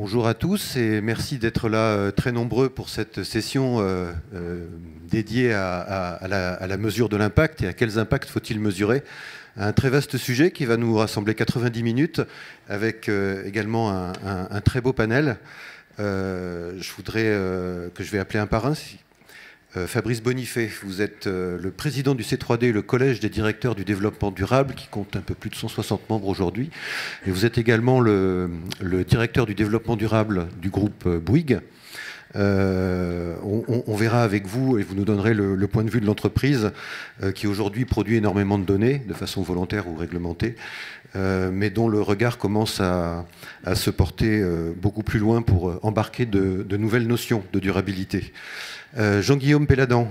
Bonjour à tous et merci d'être là très nombreux pour cette session dédiée à la mesure de l'impact et à quels impacts faut-il mesurer. Un très vaste sujet qui va nous rassembler 90 minutes avec également un très beau panel. Je voudrais que je vais appeler un par un. Fabrice Bonifay, vous êtes le président du C3D, le collège des directeurs du développement durable, qui compte un peu plus de 160 membres aujourd'hui. Et vous êtes également le directeur du développement durable du groupe Bouygues. On verra avec vous et vous nous donnerez le point de vue de l'entreprise qui aujourd'hui produit énormément de données, de façon volontaire ou réglementée, mais dont le regard commence à se porter beaucoup plus loin pour embarquer de nouvelles notions de durabilité. Jean-Guillaume Péladan.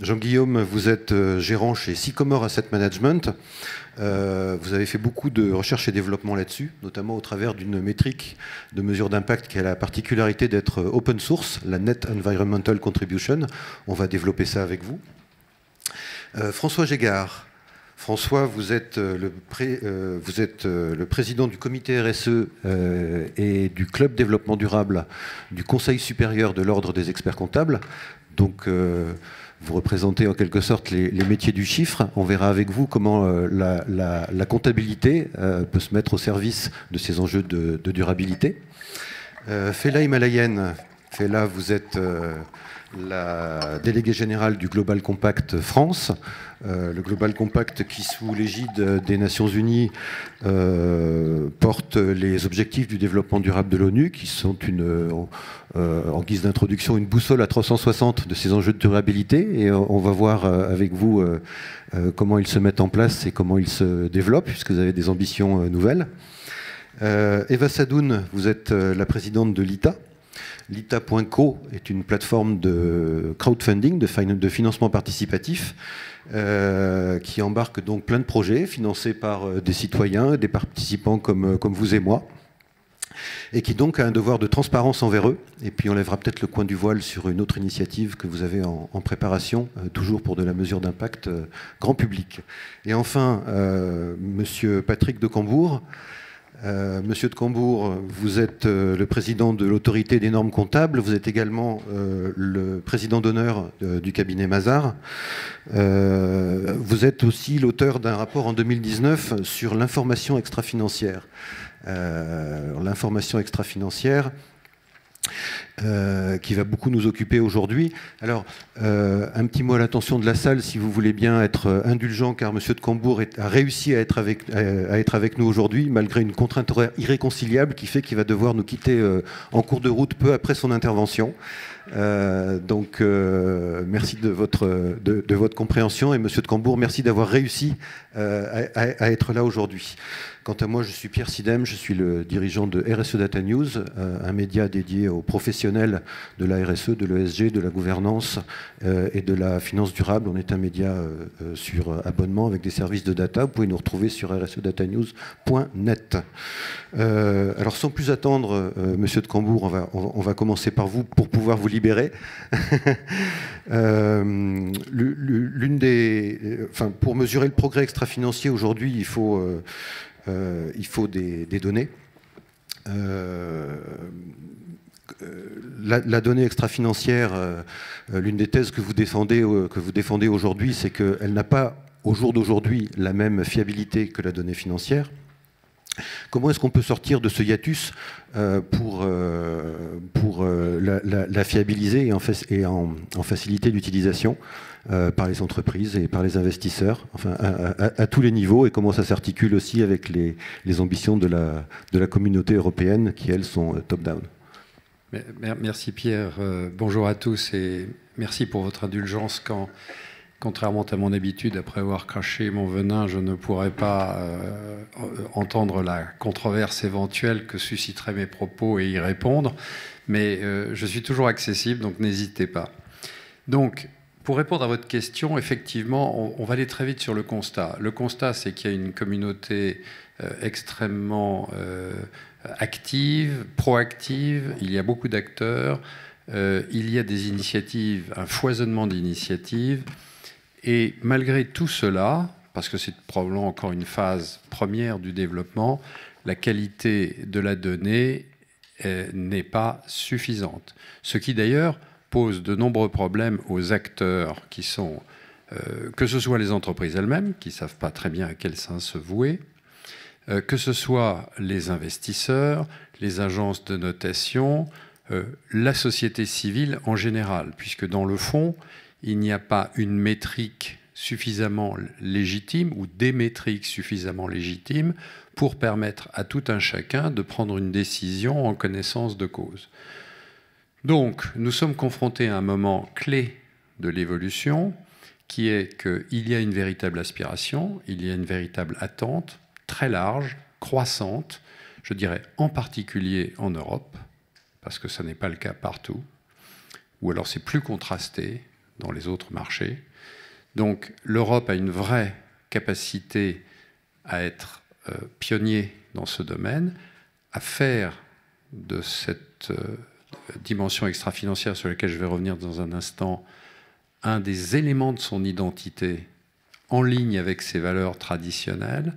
Jean-Guillaume, vous êtes gérant chez Sycomore Asset Management. Vous avez fait beaucoup de recherche et développement là-dessus, notamment au travers d'une métrique de mesure d'impact qui a la particularité d'être open source, la Net Environmental Contribution. On va développer ça avec vous. François Gégard. François, vous êtes le président du comité RSE et du club développement durable du Conseil supérieur de l'ordre des experts comptables. Donc, vous représentez en quelque sorte les métiers du chiffre. On verra avec vous comment la comptabilité peut se mettre au service de ces enjeux de durabilité. Fela Himalayenne. Fela, vous êtes la déléguée générale du Global Compact France. Le Global Compact qui, sous l'égide des Nations Unies, porte les objectifs du développement durable de l'ONU, qui sont en guise d'introduction une boussole à 360 de ces enjeux de durabilité. Et on va voir avec vous comment ils se mettent en place et comment ils se développent, puisque vous avez des ambitions nouvelles. Eva Sadoun, vous êtes la présidente de l'ITA. L'ITA.co est une plateforme de crowdfunding, de financement participatif, qui embarque donc plein de projets financés par des citoyens, des participants comme vous et moi, et qui donc a un devoir de transparence envers eux. Et puis on lèvera peut-être le coin du voile sur une autre initiative que vous avez en préparation, toujours pour de la mesure d'impact grand public. Et enfin, monsieur Patrick de Cambourg. Monsieur de Cambourg, vous êtes le président de l'autorité des normes comptables, vous êtes également le président d'honneur du cabinet Mazars. Vous êtes aussi l'auteur d'un rapport en 2019 sur l'information extra-financière. L'information extra-financière qui va beaucoup nous occuper aujourd'hui. Alors, un petit mot à l'attention de la salle, si vous voulez bien être indulgent, car Monsieur de Cambourg a réussi à être avec nous aujourd'hui, malgré une contrainte horaire irréconciliable qui fait qu'il va devoir nous quitter en cours de route peu après son intervention. Donc, merci de votre compréhension. Et Monsieur de Cambourg, merci d'avoir réussi à être là aujourd'hui. Quant à moi, je suis Pierre Sidem, je suis le dirigeant de RSE Data News, un média dédié aux professionnels de la RSE, de l'ESG, de la gouvernance et de la finance durable. On est un média sur abonnement avec des services de data. Vous pouvez nous retrouver sur rsedatanews.net. Alors sans plus attendre, Monsieur de Cambourg, on va commencer par vous pour pouvoir vous libérer. Pour mesurer le progrès extra-financier aujourd'hui, il faut des données. La donnée extra-financière, l'une des thèses que vous défendez aujourd'hui, c'est qu'elle n'a pas, au jour d'aujourd'hui, la même fiabilité que la donnée financière. Comment est-ce qu'on peut sortir de ce hiatus pour la fiabiliser et en faciliter l'utilisation par les entreprises et par les investisseurs, enfin à tous les niveaux, et comment ça s'articule aussi avec les ambitions de la communauté européenne qui, elles, sont top-down. Merci Pierre, bonjour à tous et merci pour votre indulgence quand, contrairement à mon habitude, après avoir craché mon venin, je ne pourrais pas entendre la controverse éventuelle que susciteraient mes propos et y répondre, mais je suis toujours accessible, donc n'hésitez pas. Donc, pour répondre à votre question, effectivement, on va aller très vite sur le constat. Le constat, c'est qu'il y a une communauté extrêmement active, proactive, il y a beaucoup d'acteurs, il y a des initiatives, un foisonnement d'initiatives, et malgré tout cela, parce que c'est probablement encore une phase première du développement, la qualité de la donnée n'est pas suffisante. Ce qui d'ailleurs pose de nombreux problèmes aux acteurs qui sont, que ce soit les entreprises elles-mêmes, qui ne savent pas très bien à quel sein se vouer, que ce soit les investisseurs, les agences de notation, la société civile en général, puisque dans le fond, il n'y a pas une métrique suffisamment légitime ou des métriques suffisamment légitimes pour permettre à tout un chacun de prendre une décision en connaissance de cause. Donc, nous sommes confrontés à un moment clé de l'évolution qui est qu'il y a une véritable aspiration, il y a une véritable attente très large, croissante, je dirais en particulier en Europe, parce que ça n'est pas le cas partout, ou alors c'est plus contrasté dans les autres marchés. Donc l'Europe a une vraie capacité à être pionnier dans ce domaine, à faire de cette dimension extra-financière sur laquelle je vais revenir dans un instant, un des éléments de son identité en ligne avec ses valeurs traditionnelles.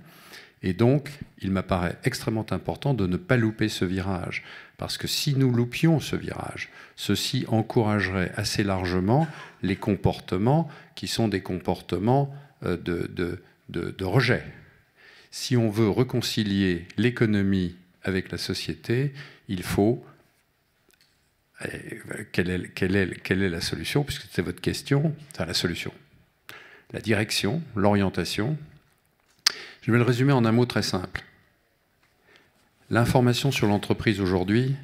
Et donc, il m'apparaît extrêmement important de ne pas louper ce virage. Parce que si nous loupions ce virage, ceci encouragerait assez largement les comportements qui sont des comportements de rejet. Si on veut réconcilier l'économie avec la société, il faut... Quelle est la solution? Puisque c'est votre question, c'est la solution. La direction, l'orientation. Je vais le résumer en un mot très simple. L'information sur l'entreprise aujourd'hui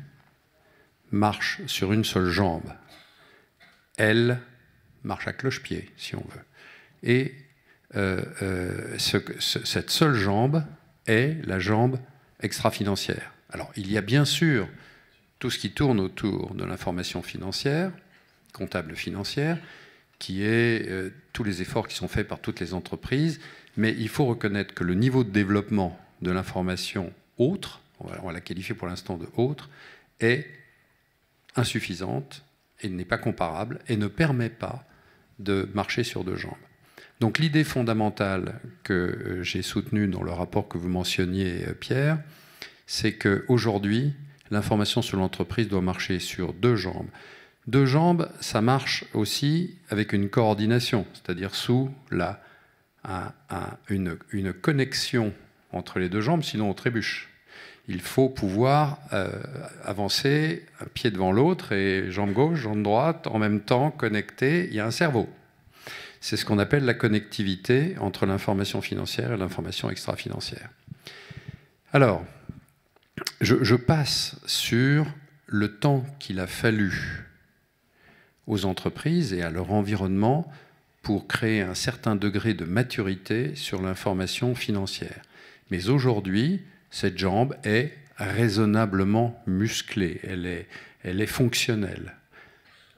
marche sur une seule jambe. Elle marche à cloche-pied, si on veut. Et cette seule jambe est la jambe extra-financière. Alors, il y a bien sûr tout ce qui tourne autour de l'information financière, comptable financière, qui est tous les efforts qui sont faits par toutes les entreprises, mais il faut reconnaître que le niveau de développement de l'information autre, on va la qualifier pour l'instant de autre, est insuffisante et n'est pas comparable et ne permet pas de marcher sur deux jambes. Donc l'idée fondamentale que j'ai soutenue dans le rapport que vous mentionniez, Pierre, c'est qu'aujourd'hui, l'information sur l'entreprise doit marcher sur deux jambes. Deux jambes, ça marche aussi avec une coordination, c'est-à-dire sous une connexion entre les deux jambes, sinon on trébuche. Il faut pouvoir avancer un pied devant l'autre et jambe gauche, jambe droite, en même temps connectés. Il y a un cerveau. C'est ce qu'on appelle la connectivité entre l'information financière et l'information extra-financière. Alors, je passe sur le temps qu'il a fallu aux entreprises et à leur environnement pour créer un certain degré de maturité sur l'information financière. Mais aujourd'hui, cette jambe est raisonnablement musclée, elle est fonctionnelle.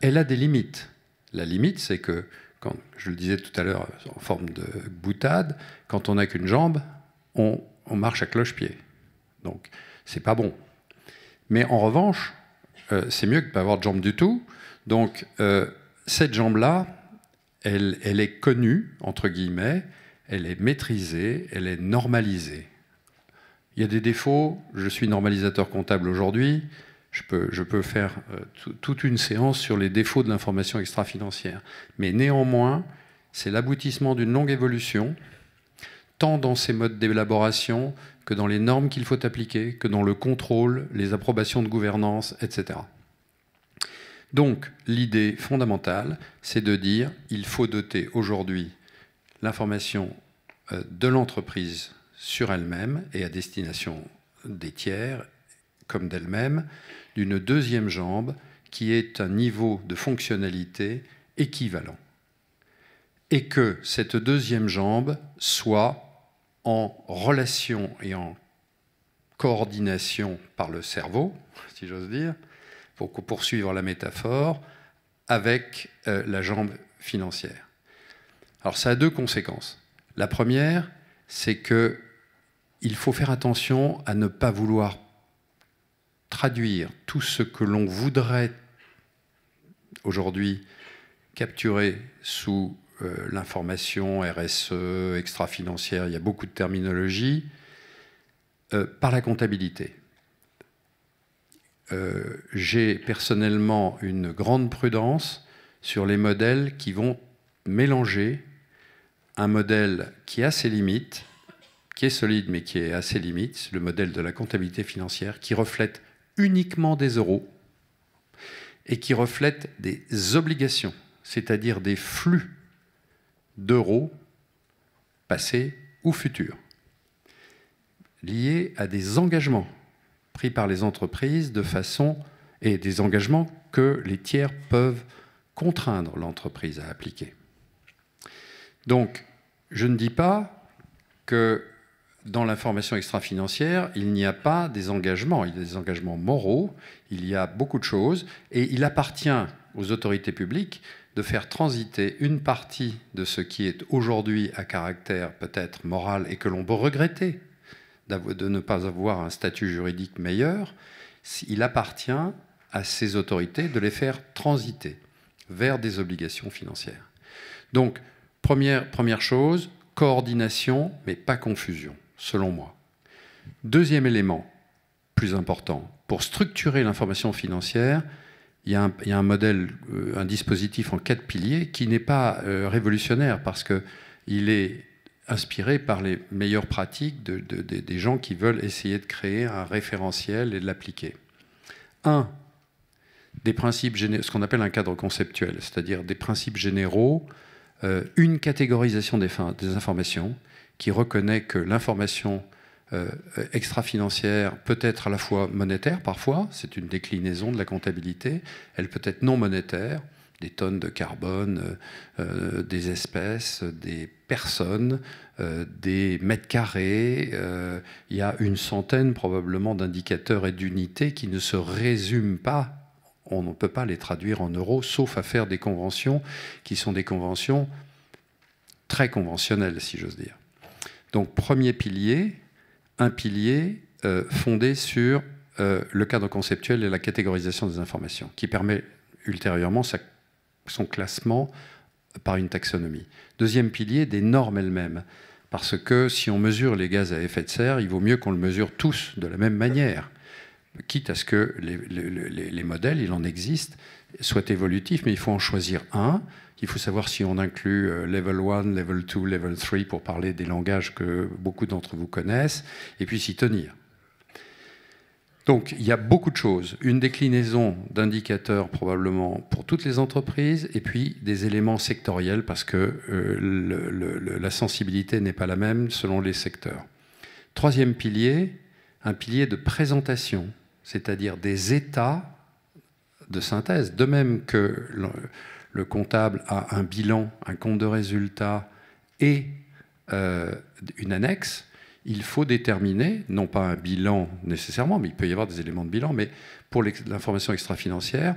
Elle a des limites. La limite, c'est que, quand je le disais tout à l'heure en forme de boutade, quand on n'a qu'une jambe, on marche à cloche-pied. Donc, c'est pas bon. Mais en revanche, c'est mieux que de ne pas avoir de jambe du tout. Donc, cette jambe-là, elle est connue, entre guillemets, elle est maîtrisée, elle est normalisée. Il y a des défauts, je suis normalisateur comptable aujourd'hui, je peux faire toute une séance sur les défauts de l'information extra-financière. Mais néanmoins, c'est l'aboutissement d'une longue évolution, tant dans ses modes d'élaboration que dans les normes qu'il faut appliquer, que dans le contrôle, les approbations de gouvernance, etc. Donc, l'idée fondamentale, c'est de dire qu'il faut doter aujourd'hui l'information de l'entreprise sur elle-même et à destination des tiers, comme d'elle-même, d'une deuxième jambe qui est un niveau de fonctionnalité équivalent. Et que cette deuxième jambe soit en relation et en coordination par le cerveau, si j'ose dire, pour poursuivre la métaphore, avec la jambe financière. Alors ça a deux conséquences. La première, c'est qu'il faut faire attention à ne pas vouloir traduire tout ce que l'on voudrait aujourd'hui capturer sous l'information RSE, extra-financière, il y a beaucoup de terminologie, par la comptabilité. j'ai personnellement une grande prudence sur les modèles qui vont mélanger un modèle qui a ses limites, qui est solide mais qui est à ses limites, le modèle de la comptabilité financière, qui reflète uniquement des euros et qui reflète des obligations, c'est-à-dire des flux d'euros passés ou futurs, liés à des engagements pris par les entreprises de façon, et des engagements que les tiers peuvent contraindre l'entreprise à appliquer. Donc, je ne dis pas que dans l'information extra-financière, il n'y a pas des engagements. Il y a des engagements moraux, il y a beaucoup de choses, et il appartient aux autorités publiques de faire transiter une partie de ce qui est aujourd'hui à caractère peut-être moral et que l'on peut regretter de ne pas avoir un statut juridique meilleur. Il appartient à ces autorités de les faire transiter vers des obligations financières. Donc, première chose, coordination, mais pas confusion, selon moi. Deuxième élément, plus important, pour structurer l'information financière, il y a un modèle, un dispositif en 4 piliers qui n'est pas révolutionnaire parce qu'il est inspiré par les meilleures pratiques des gens qui veulent essayer de créer un référentiel et de l'appliquer. Des principes généraux, ce qu'on appelle un cadre conceptuel, c'est-à-dire des principes généraux, une catégorisation des informations qui reconnaît que l'information extra-financière peut être à la fois monétaire parfois, c'est une déclinaison de la comptabilité, elle peut être non monétaire, des tonnes de carbone, des espèces, des personnes, des mètres carrés. Il y a une centaine probablement d'indicateurs et d'unités qui ne se résument pas. On ne peut pas les traduire en euros, sauf à faire des conventions qui sont des conventions très conventionnelles, si j'ose dire. Donc, premier pilier, un pilier fondé sur le cadre conceptuel et la catégorisation des informations, qui permet ultérieurement son classement par une taxonomie. Deuxième pilier, des normes elles-mêmes. Parce que si on mesure les gaz à effet de serre, il vaut mieux qu'on le mesure tous de la même manière, quitte à ce que les modèles, il en existe, soient évolutifs, mais il faut en choisir un. Il faut savoir si on inclut level 1, level 2, level 3, pour parler des langages que beaucoup d'entre vous connaissent, et puis s'y tenir. Donc, il y a beaucoup de choses. Une déclinaison d'indicateurs probablement pour toutes les entreprises, et puis des éléments sectoriels, parce que la sensibilité n'est pas la même selon les secteurs. Troisième pilier, un pilier de présentation, c'est-à-dire des états de synthèse. De même que le comptable a un bilan, un compte de résultat et une annexe, il faut déterminer, non pas un bilan nécessairement, mais il peut y avoir des éléments de bilan, mais pour l'information extra-financière,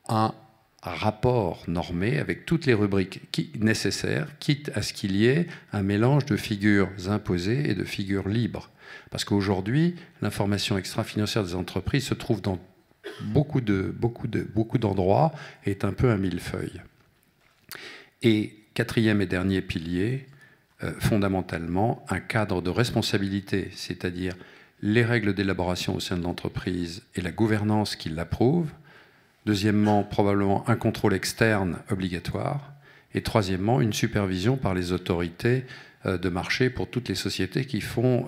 un rapport normé avec toutes les rubriques nécessaires, quitte à ce qu'il y ait un mélange de figures imposées et de figures libres. Parce qu'aujourd'hui, l'information extra-financière des entreprises se trouve dans beaucoup d'endroits et est un peu un millefeuille. Et quatrième et dernier pilier, fondamentalement, un cadre de responsabilité, c'est-à-dire les règles d'élaboration au sein de l'entreprise et la gouvernance qui l'approuvent. Deuxièmement, probablement un contrôle externe obligatoire. Et troisièmement, une supervision par les autorités de marché pour toutes les sociétés qui font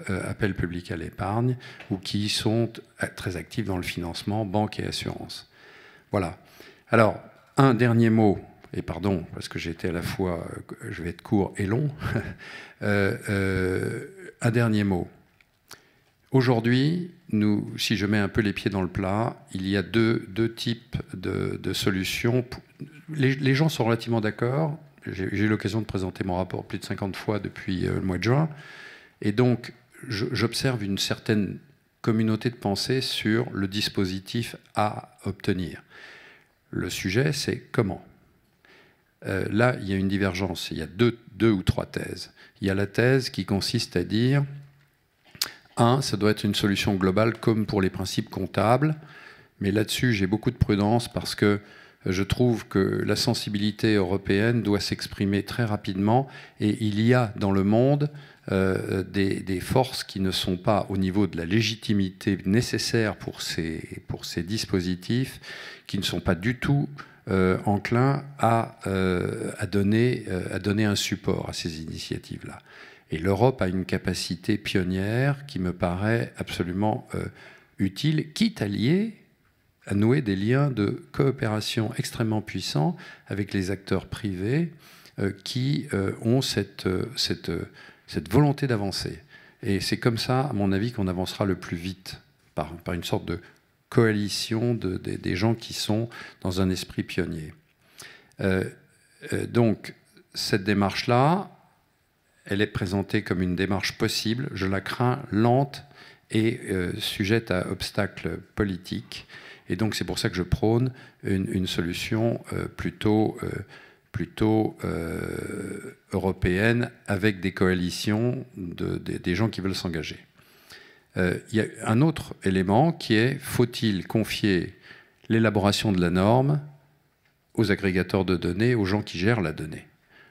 appel public à l'épargne ou qui sont très actives dans le financement, banque et assurance. Voilà. Alors, un dernier mot, et pardon, parce que j'ai été à la fois, je vais être court et long, un dernier mot. Aujourd'hui, si je mets un peu les pieds dans le plat, il y a deux types de solutions. Les gens sont relativement d'accord. J'ai eu l'occasion de présenter mon rapport plus de 50 fois depuis le mois de juin. Et donc, j'observe une certaine communauté de pensée sur le dispositif à obtenir. Le sujet, c'est comment. Là, il y a une divergence. Il y a deux ou trois thèses. Il y a la thèse qui consiste à dire ça doit être une solution globale comme pour les principes comptables. Mais là-dessus, j'ai beaucoup de prudence parce que je trouve que la sensibilité européenne doit s'exprimer très rapidement, et il y a dans le monde des forces qui ne sont pas au niveau de la légitimité nécessaire pour ces dispositifs, qui ne sont pas du tout enclins à donner un support à ces initiatives-là. Et l'Europe a une capacité pionnière qui me paraît absolument utile, quitte à nouer des liens de coopération extrêmement puissants avec les acteurs privés qui ont cette volonté d'avancer. Et c'est comme ça, à mon avis, qu'on avancera le plus vite, par une sorte de coalition des gens qui sont dans un esprit pionnier. Donc, cette démarche-là, elle est présentée comme une démarche possible. Je la crains lente et sujette à obstacles politiques. Et donc, c'est pour ça que je prône une solution plutôt européenne, avec des coalitions des gens qui veulent s'engager. Il y a un autre élément qui est: faut-il confier l'élaboration de la norme aux agrégateurs de données, aux gens qui gèrent la donnée?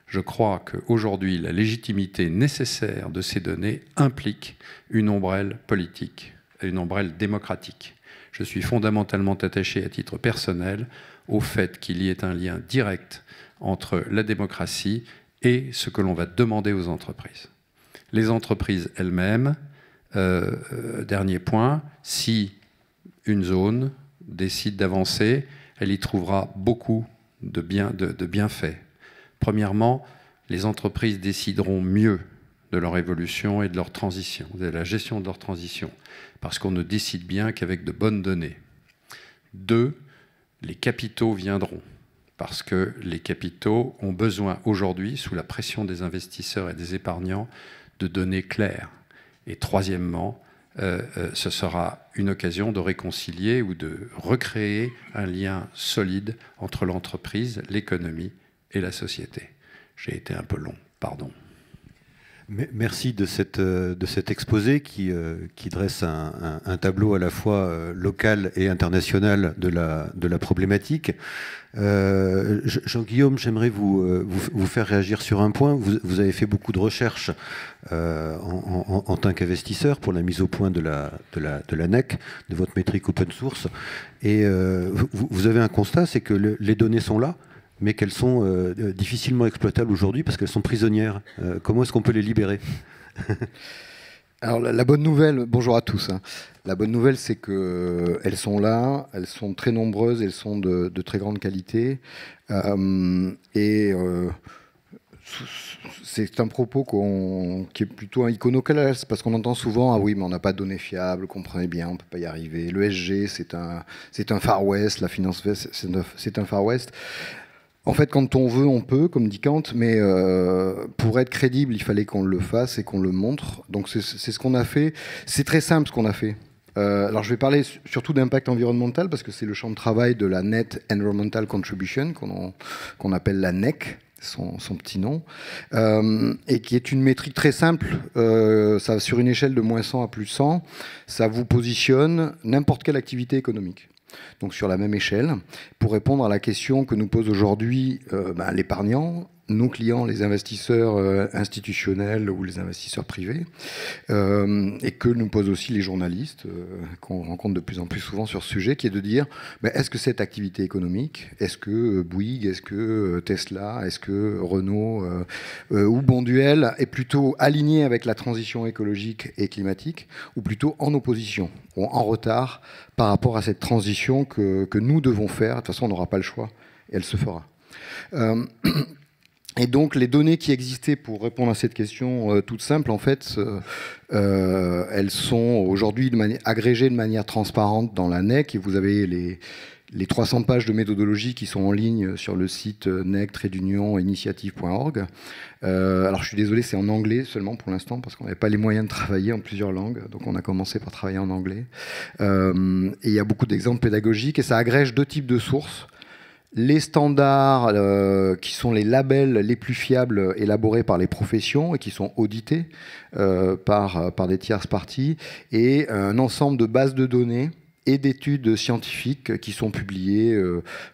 Je crois qu'aujourd'hui, la légitimité nécessaire de ces données implique une ombrelle politique, une ombrelle démocratique. Je suis fondamentalement attaché à titre personnel au fait qu'il y ait un lien direct entre la démocratie et ce que l'on va demander aux entreprises. Les entreprises elles-mêmes, dernier point, si une zone décide d'avancer, elle y trouvera beaucoup de bienfaits. Premièrement, les entreprises décideront mieux de leur évolution et de leur transition, de la gestion de leur transition, parce qu'on ne décide bien qu'avec de bonnes données. 2, les capitaux viendront, parce que les capitaux ont besoin aujourd'hui, sous la pression des investisseurs et des épargnants, de données claires. Et troisièmement, ce sera une occasion de réconcilier ou de recréer un lien solide entre l'entreprise, l'économie et la société. J'ai été un peu long, pardon. Merci de cet exposé qui dresse un tableau à la fois local et international de la problématique. Jean-Guillaume, j'aimerais vous faire réagir sur un point. Vous avez fait beaucoup de recherches en tant qu'investisseur pour la mise au point de la NEC, de votre métrique open source. Et vous avez un constat, c'est que les données sont là, mais qu'elles sont difficilement exploitables aujourd'hui parce qu'elles sont prisonnières. Comment est-ce qu'on peut les libérer? Alors la bonne nouvelle, bonjour à tous. La bonne nouvelle, c'est qu'elles sont là, elles sont très nombreuses, elles sont de très grande qualité. C'est un propos qui est plutôt un iconoclaste, parce qu'on entend souvent « Ah oui, mais on n'a pas de données fiables, comprenez bien, on ne peut pas y arriver. Le SG, c'est un Far West, la finance veste, c'est un Far West. » En fait, quand on veut, on peut, comme dit Kant, mais pour être crédible, il fallait qu'on le fasse et qu'on le montre. Donc c'est ce qu'on a fait. C'est très simple ce qu'on a fait. Alors je vais parler surtout d'impact environnemental, parce que c'est le champ de travail de la Net Environmental Contribution, qu'on appelle la NEC, son petit nom, et qui est une métrique très simple. Ça, sur une échelle de -100 à +100, ça vous positionne n'importe quelle activité économique. Donc sur la même échelle, pour répondre à la question que nous pose aujourd'hui l'épargnant, nos clients, les investisseurs institutionnels ou les investisseurs privés, et que nous posent aussi les journalistes, qu'on rencontre de plus en plus souvent sur ce sujet, qui est de dire, est-ce que cette activité économique, est-ce que Bouygues, est-ce que Tesla, est-ce que Renault ou Bonduelle est plutôt aligné avec la transition écologique et climatique, ou plutôt en opposition, ou en retard par rapport à cette transition que nous devons faire. De toute façon, on n'aura pas le choix, et elle se fera. Et donc, les données qui existaient pour répondre à cette question toute simple, en fait, elles sont aujourd'hui agrégées de manière transparente dans la NEC, et vous avez les 300 pages de méthodologie qui sont en ligne sur le site nec-initiative.org. Alors, je suis désolé, c'est en anglais seulement pour l'instant, parce qu'on n'avait pas les moyens de travailler en plusieurs langues, donc on a commencé par travailler en anglais. Et il y a beaucoup d'exemples pédagogiques, et ça agrège 2 types de sources. Les standards qui sont les labels les plus fiables élaborés par les professions et qui sont audités par des tierces parties, et un ensemble de bases de données et d'études scientifiques qui sont publiées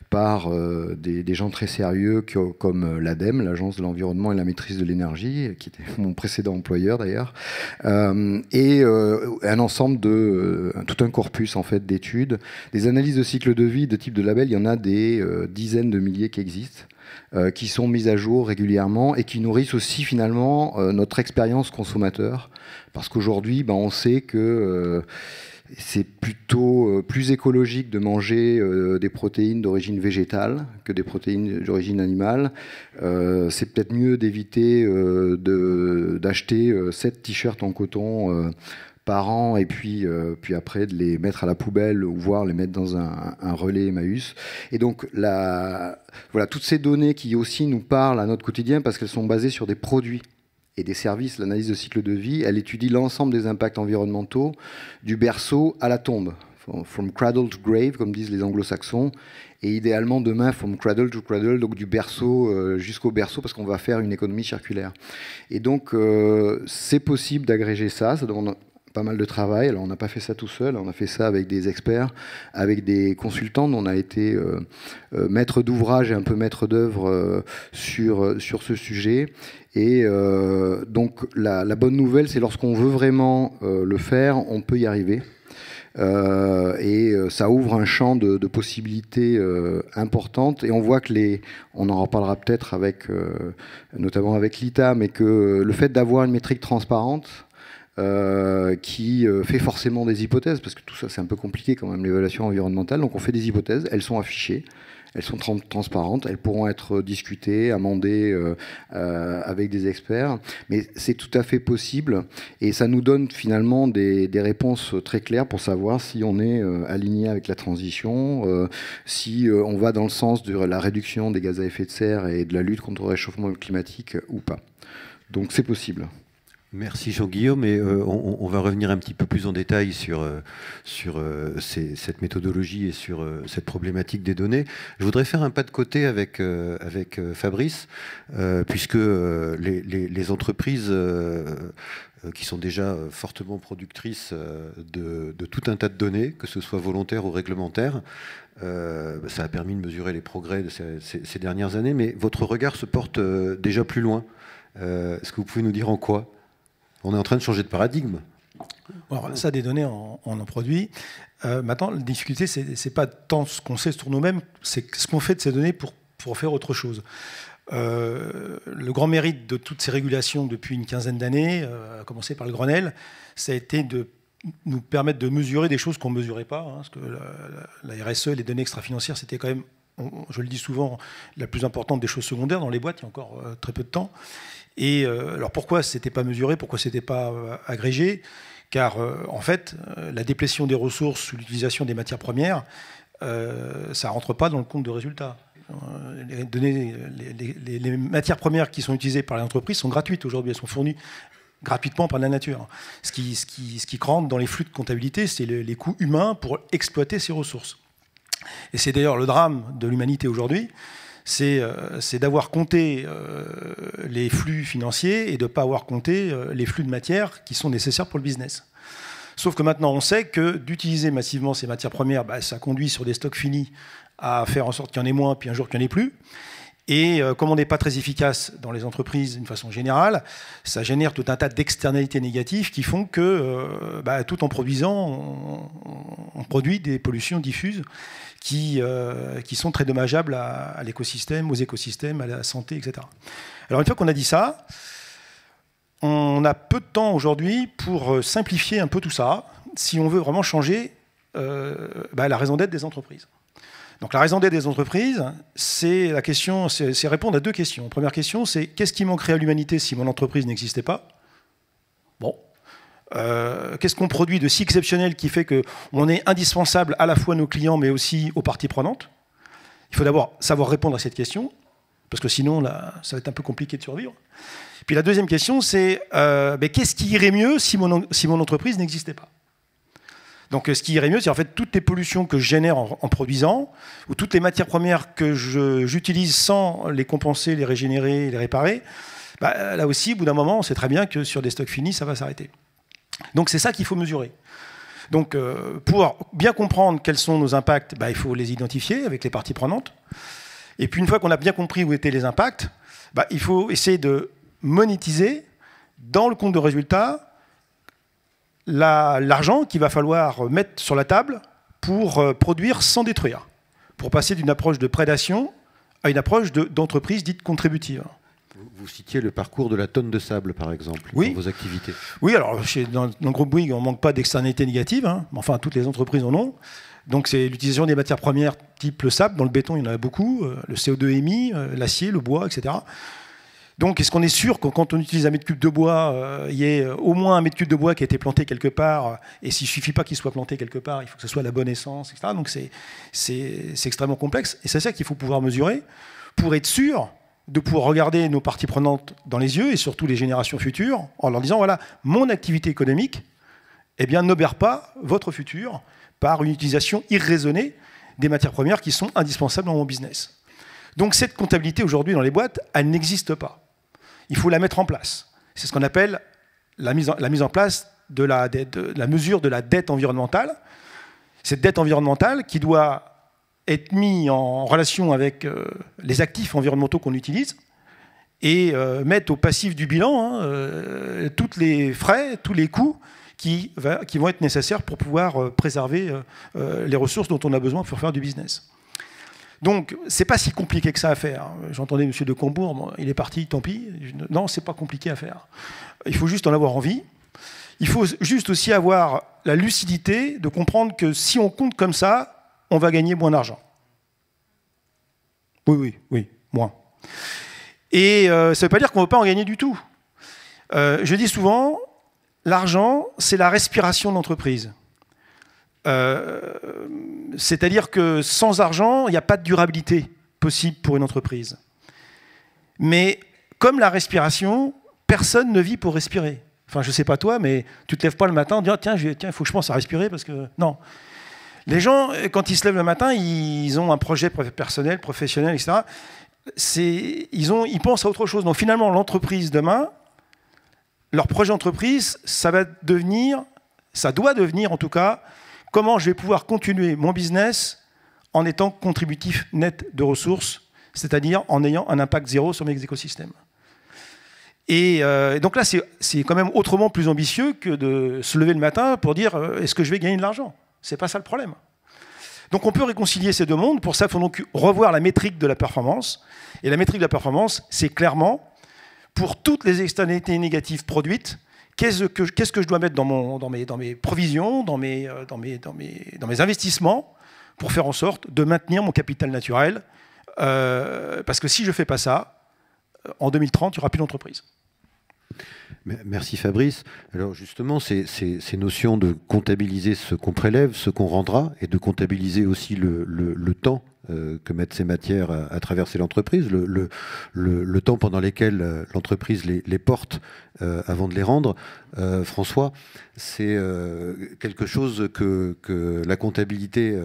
par des gens très sérieux comme l'ADEME, l'Agence de l'environnement et la maîtrise de l'énergie, qui était mon précédent employeur d'ailleurs, et un ensemble tout un corpus en fait d'études, des analyses de cycle de vie de type de label. Il y en a des dizaines de milliers qui existent, qui sont mises à jour régulièrement et qui nourrissent aussi finalement notre expérience consommateur, parce qu'aujourd'hui on sait que c'est plutôt plus écologique de manger des protéines d'origine végétale que des protéines d'origine animale. C'est peut-être mieux d'éviter d'acheter 7 t-shirts en coton par an et puis après de les mettre à la poubelle ou voire les mettre dans un relais Emmaüs. Et donc voilà, toutes ces données qui aussi nous parlent à notre quotidien parce qu'elles sont basées sur des produits et des services, l'analyse de cycle de vie, elle étudie l'ensemble des impacts environnementaux du berceau à la tombe. From cradle to grave, comme disent les anglo-saxons, et idéalement demain, from cradle to cradle, donc du berceau jusqu'au berceau, parce qu'on va faire une économie circulaire. Et donc, c'est possible d'agréger ça, ça demande pas mal de travail. Alors, on n'a pas fait ça tout seul, on a fait ça avec des experts, avec des consultants. On a été maître d'ouvrage et un peu maître d'œuvre sur ce sujet. Et donc, la bonne nouvelle, c'est lorsqu'on veut vraiment le faire, on peut y arriver. Et ça ouvre un champ de possibilités importantes. Et on voit que on en reparlera peut-être notamment avec l'ITA, mais que le fait d'avoir une métrique transparente, qui fait forcément des hypothèses, parce que tout ça c'est un peu compliqué quand même, l'évaluation environnementale, donc on fait des hypothèses, elles sont affichées, elles sont transparentes, elles pourront être discutées, amendées avec des experts, mais c'est tout à fait possible, et ça nous donne finalement des réponses très claires pour savoir si on est aligné avec la transition, si on va dans le sens de la réduction des gaz à effet de serre et de la lutte contre le réchauffement climatique ou pas. Donc c'est possible. Merci Jean-Guillaume, et on va revenir un petit peu plus en détail sur cette méthodologie et sur cette problématique des données. Je voudrais faire un pas de côté avec Fabrice, puisque les entreprises qui sont déjà fortement productrices de tout un tas de données, que ce soit volontaires ou réglementaires, ça a permis de mesurer les progrès de ces dernières années, mais votre regard se porte déjà plus loin. Est-ce que vous pouvez nous dire en quoi ? On est en train de changer de paradigme. Alors, ça, des données, on en produit. Maintenant, la difficulté, c'est pas tant ce qu'on sait sur nous-mêmes, c'est ce qu'on fait de ces données pour faire autre chose. Le grand mérite de toutes ces régulations depuis une quinzaine d'années, à commencer par le Grenelle, ça a été de nous permettre de mesurer des choses qu'on ne mesurait pas. Parce que la RSE, les données extra-financières, c'était quand même, je le dis souvent, la plus importante des choses secondaires dans les boîtes, il y a encore très peu de temps. Et alors pourquoi c'était pas mesuré, pourquoi c'était pas agrégé? Car en fait, la déplétion des ressources ou l'utilisation des matières premières, ça rentre pas dans le compte de résultat. Les matières premières qui sont utilisées par les entreprises sont gratuites aujourd'hui, elles sont fournies gratuitement par la nature. Ce qui rentre dans les flux de comptabilité, c'est les coûts humains pour exploiter ces ressources. Et c'est d'ailleurs le drame de l'humanité aujourd'hui, c'est d'avoir compté les flux financiers et de ne pas avoir compté les flux de matière qui sont nécessaires pour le business. Sauf que maintenant, on sait que d'utiliser massivement ces matières premières, ça conduit sur des stocks finis à faire en sorte qu'il y en ait moins, puis un jour qu'il n'y en ait plus. Et comme on n'est pas très efficace dans les entreprises d'une façon générale, ça génère tout un tas d'externalités négatives qui font que, tout en produisant, on produit des pollutions diffuses qui sont très dommageables à l'écosystème, aux écosystèmes, à la santé, etc. Alors une fois qu'on a dit ça, on a peu de temps aujourd'hui pour simplifier un peu tout ça, si on veut vraiment changer la raison d'être des entreprises. Donc la raison d'être des entreprises, c'est répondre à deux questions. Première question, c'est qu'est-ce qui manquerait à l'humanité si mon entreprise n'existait pas? Bon. Qu'est-ce qu'on produit de si exceptionnel qui fait qu'on est indispensable à la fois à nos clients mais aussi aux parties prenantes? Il faut d'abord savoir répondre à cette question, parce que sinon, là, ça va être un peu compliqué de survivre. Puis la deuxième question, c'est qu'est-ce qui irait mieux si mon entreprise n'existait pas? Donc ce qui irait mieux, c'est en fait toutes les pollutions que je génère en produisant, ou toutes les matières premières que j'utilise sans les compenser, les régénérer, les réparer. Là aussi, au bout d'un moment, on sait très bien que sur des stocks finis, ça va s'arrêter. Donc c'est ça qu'il faut mesurer. Donc, pour bien comprendre quels sont nos impacts, il faut les identifier avec les parties prenantes. Et puis, une fois qu'on a bien compris où étaient les impacts, il faut essayer de monétiser dans le compte de résultat l'argent qu'il va falloir mettre sur la table pour produire sans détruire, pour passer d'une approche de prédation à une approche d'entreprise dite contributive. Vous citiez le parcours de la tonne de sable, par exemple, oui, dans vos activités. Oui, alors dans le groupe Bouygues, on ne manque pas d'externalités négatives, hein, enfin toutes les entreprises en ont. Donc c'est l'utilisation des matières premières type le sable, dans le béton il y en a beaucoup, le CO2 émis, l'acier, le bois, etc. Donc, est-ce qu'on est sûr que quand on utilise un mètre cube de bois, il y ait au moins un mètre cube de bois qui a été planté quelque part, et s'il ne suffit pas qu'il soit planté quelque part, il faut que ce soit la bonne essence, etc. Donc, c'est extrêmement complexe. Et c'est ça qu'il faut pouvoir mesurer pour être sûr de pouvoir regarder nos parties prenantes dans les yeux, et surtout les générations futures, en leur disant, voilà, mon activité économique n'obère pas votre futur par une utilisation irraisonnée des matières premières qui sont indispensables dans mon business. Donc, cette comptabilité aujourd'hui dans les boîtes, elle n'existe pas. Il faut la mettre en place. C'est ce qu'on appelle la mise en place de la mesure de la dette environnementale. Cette dette environnementale qui doit être mise en relation avec les actifs environnementaux qu'on utilise et mettre au passif du bilan tous les frais, tous les coûts qui vont être nécessaires pour pouvoir préserver les ressources dont on a besoin pour faire du business. Donc, c'est pas si compliqué que ça à faire. J'entendais M. de Combourg, bon, il est parti, tant pis. Non, c'est pas compliqué à faire. Il faut juste en avoir envie. Il faut juste aussi avoir la lucidité de comprendre que si on compte comme ça, on va gagner moins d'argent. Oui, moins. Et ça ne veut pas dire qu'on ne veut pas en gagner du tout. Je dis souvent, l'argent, c'est la respiration de l'entreprise. C'est-à-dire que sans argent, il n'y a pas de durabilité possible pour une entreprise. Mais comme la respiration, personne ne vit pour respirer. Enfin, je ne sais pas toi, mais tu ne te lèves pas le matin en disant tiens, il faut que je pense à respirer parce que... Non. Les gens, quand ils se lèvent le matin, ils ont un projet personnel, professionnel, etc. Ils pensent à autre chose. Donc finalement, l'entreprise demain, leur projet d'entreprise, ça doit devenir en tout cas, comment je vais pouvoir continuer mon business en étant contributif net de ressources, c'est-à-dire en ayant un impact zéro sur mes écosystèmes. Et donc là, c'est quand même autrement plus ambitieux que de se lever le matin pour dire est-ce que je vais gagner de l'argent ? C'est pas ça le problème. Donc on peut réconcilier ces deux mondes. Pour ça, il faut donc revoir la métrique de la performance. Et la métrique de la performance, c'est clairement, pour toutes les externalités négatives produites, qu'est-ce que je dois mettre dans mes provisions, dans mes investissements, pour faire en sorte de maintenir mon capital naturel. Parce que si je ne fais pas ça, en 2030, il n'y aura plus d'entreprise. Merci Fabrice. Alors justement, ces notions de comptabiliser ce qu'on prélève, ce qu'on rendra, et de comptabiliser aussi le temps que mettent ces matières à traverser l'entreprise, le temps pendant lequel l'entreprise les porte avant de les rendre. François, c'est quelque chose que la comptabilité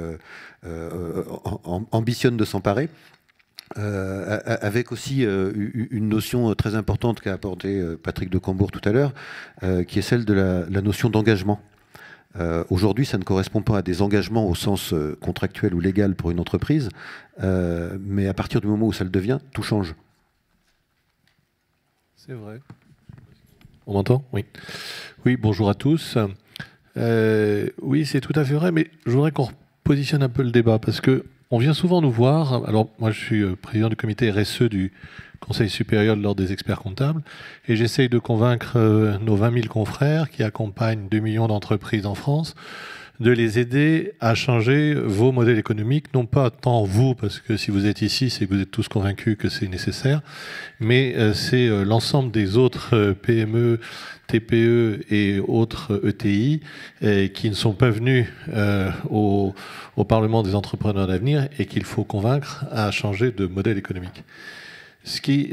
ambitionne de s'emparer. Avec aussi une notion très importante qu'a apportée Patrick de Combourg tout à l'heure, qui est celle de la notion d'engagement. Aujourd'hui, ça ne correspond pas à des engagements au sens contractuel ou légal pour une entreprise, mais à partir du moment où ça le devient, tout change. C'est vrai. On m'entend ? Oui. Oui, bonjour à tous. Oui, c'est tout à fait vrai, mais je voudrais qu'on repositionne un peu le débat, parce que on vient souvent nous voir, alors moi je suis président du comité RSE du Conseil supérieur de l'Ordre des experts comptables, et j'essaye de convaincre nos 20 000 confrères qui accompagnent 2 millions d'entreprises en France de les aider à changer vos modèles économiques, non pas tant vous, parce que si vous êtes ici, c'est que vous êtes tous convaincus que c'est nécessaire, mais c'est l'ensemble des autres PME, TPE et autres ETI qui ne sont pas venus au Parlement des entrepreneurs d'avenir et qu'il faut convaincre à changer de modèle économique.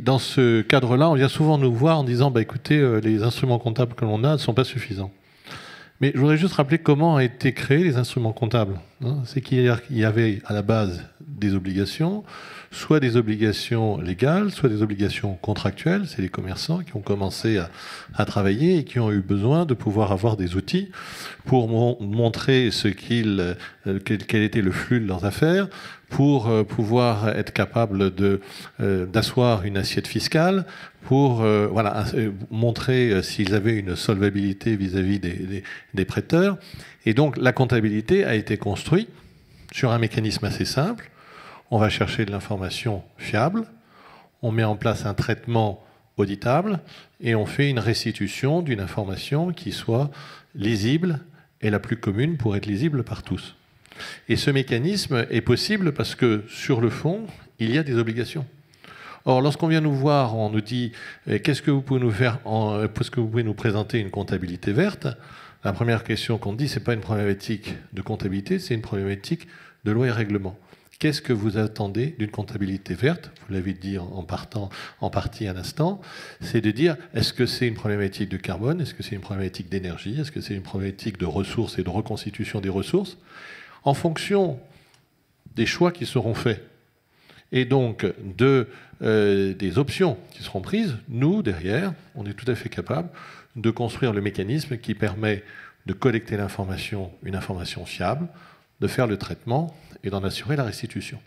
Dans ce cadre-là, on vient souvent nous voir en disant écoutez, les instruments comptables que l'on a ne sont pas suffisants. Mais je voudrais juste rappeler comment ont été créés les instruments comptables. C'est qu'il y avait à la base des obligations, soit des obligations légales, soit des obligations contractuelles. C'est les commerçants qui ont commencé à travailler et qui ont eu besoin de pouvoir avoir des outils pour montrer quel était le flux de leurs affaires, pour pouvoir être capable d'asseoir une assiette fiscale, pour montrer s'ils avaient une solvabilité vis-à-vis des prêteurs. Et donc la comptabilité a été construite sur un mécanisme assez simple. On va chercher de l'information fiable, on met en place un traitement auditable et on fait une restitution d'une information qui soit lisible et la plus commune pour être lisible par tous. Et ce mécanisme est possible parce que sur le fond, il y a des obligations. Or, lorsqu'on vient nous voir, on nous dit qu'est-ce que vous pouvez nous faire, est-ce que vous pouvez nous présenter une comptabilité verte? La première question qu'on dit, c'est pas une problématique de comptabilité, c'est une problématique de loi et règlement. Qu'est-ce que vous attendez d'une comptabilité verte? Vous l'avez dit en partie un instant. C'est de dire, est-ce que c'est une problématique de carbone? Est-ce que c'est une problématique d'énergie? Est-ce que c'est une problématique de ressources et de reconstitution des ressources? En fonction des choix qui seront faits et donc des options qui seront prises, nous, derrière, on est tout à fait capable de construire le mécanisme qui permet de collecter l'information, une information fiable, de faire le traitement et d'en assurer la restitution.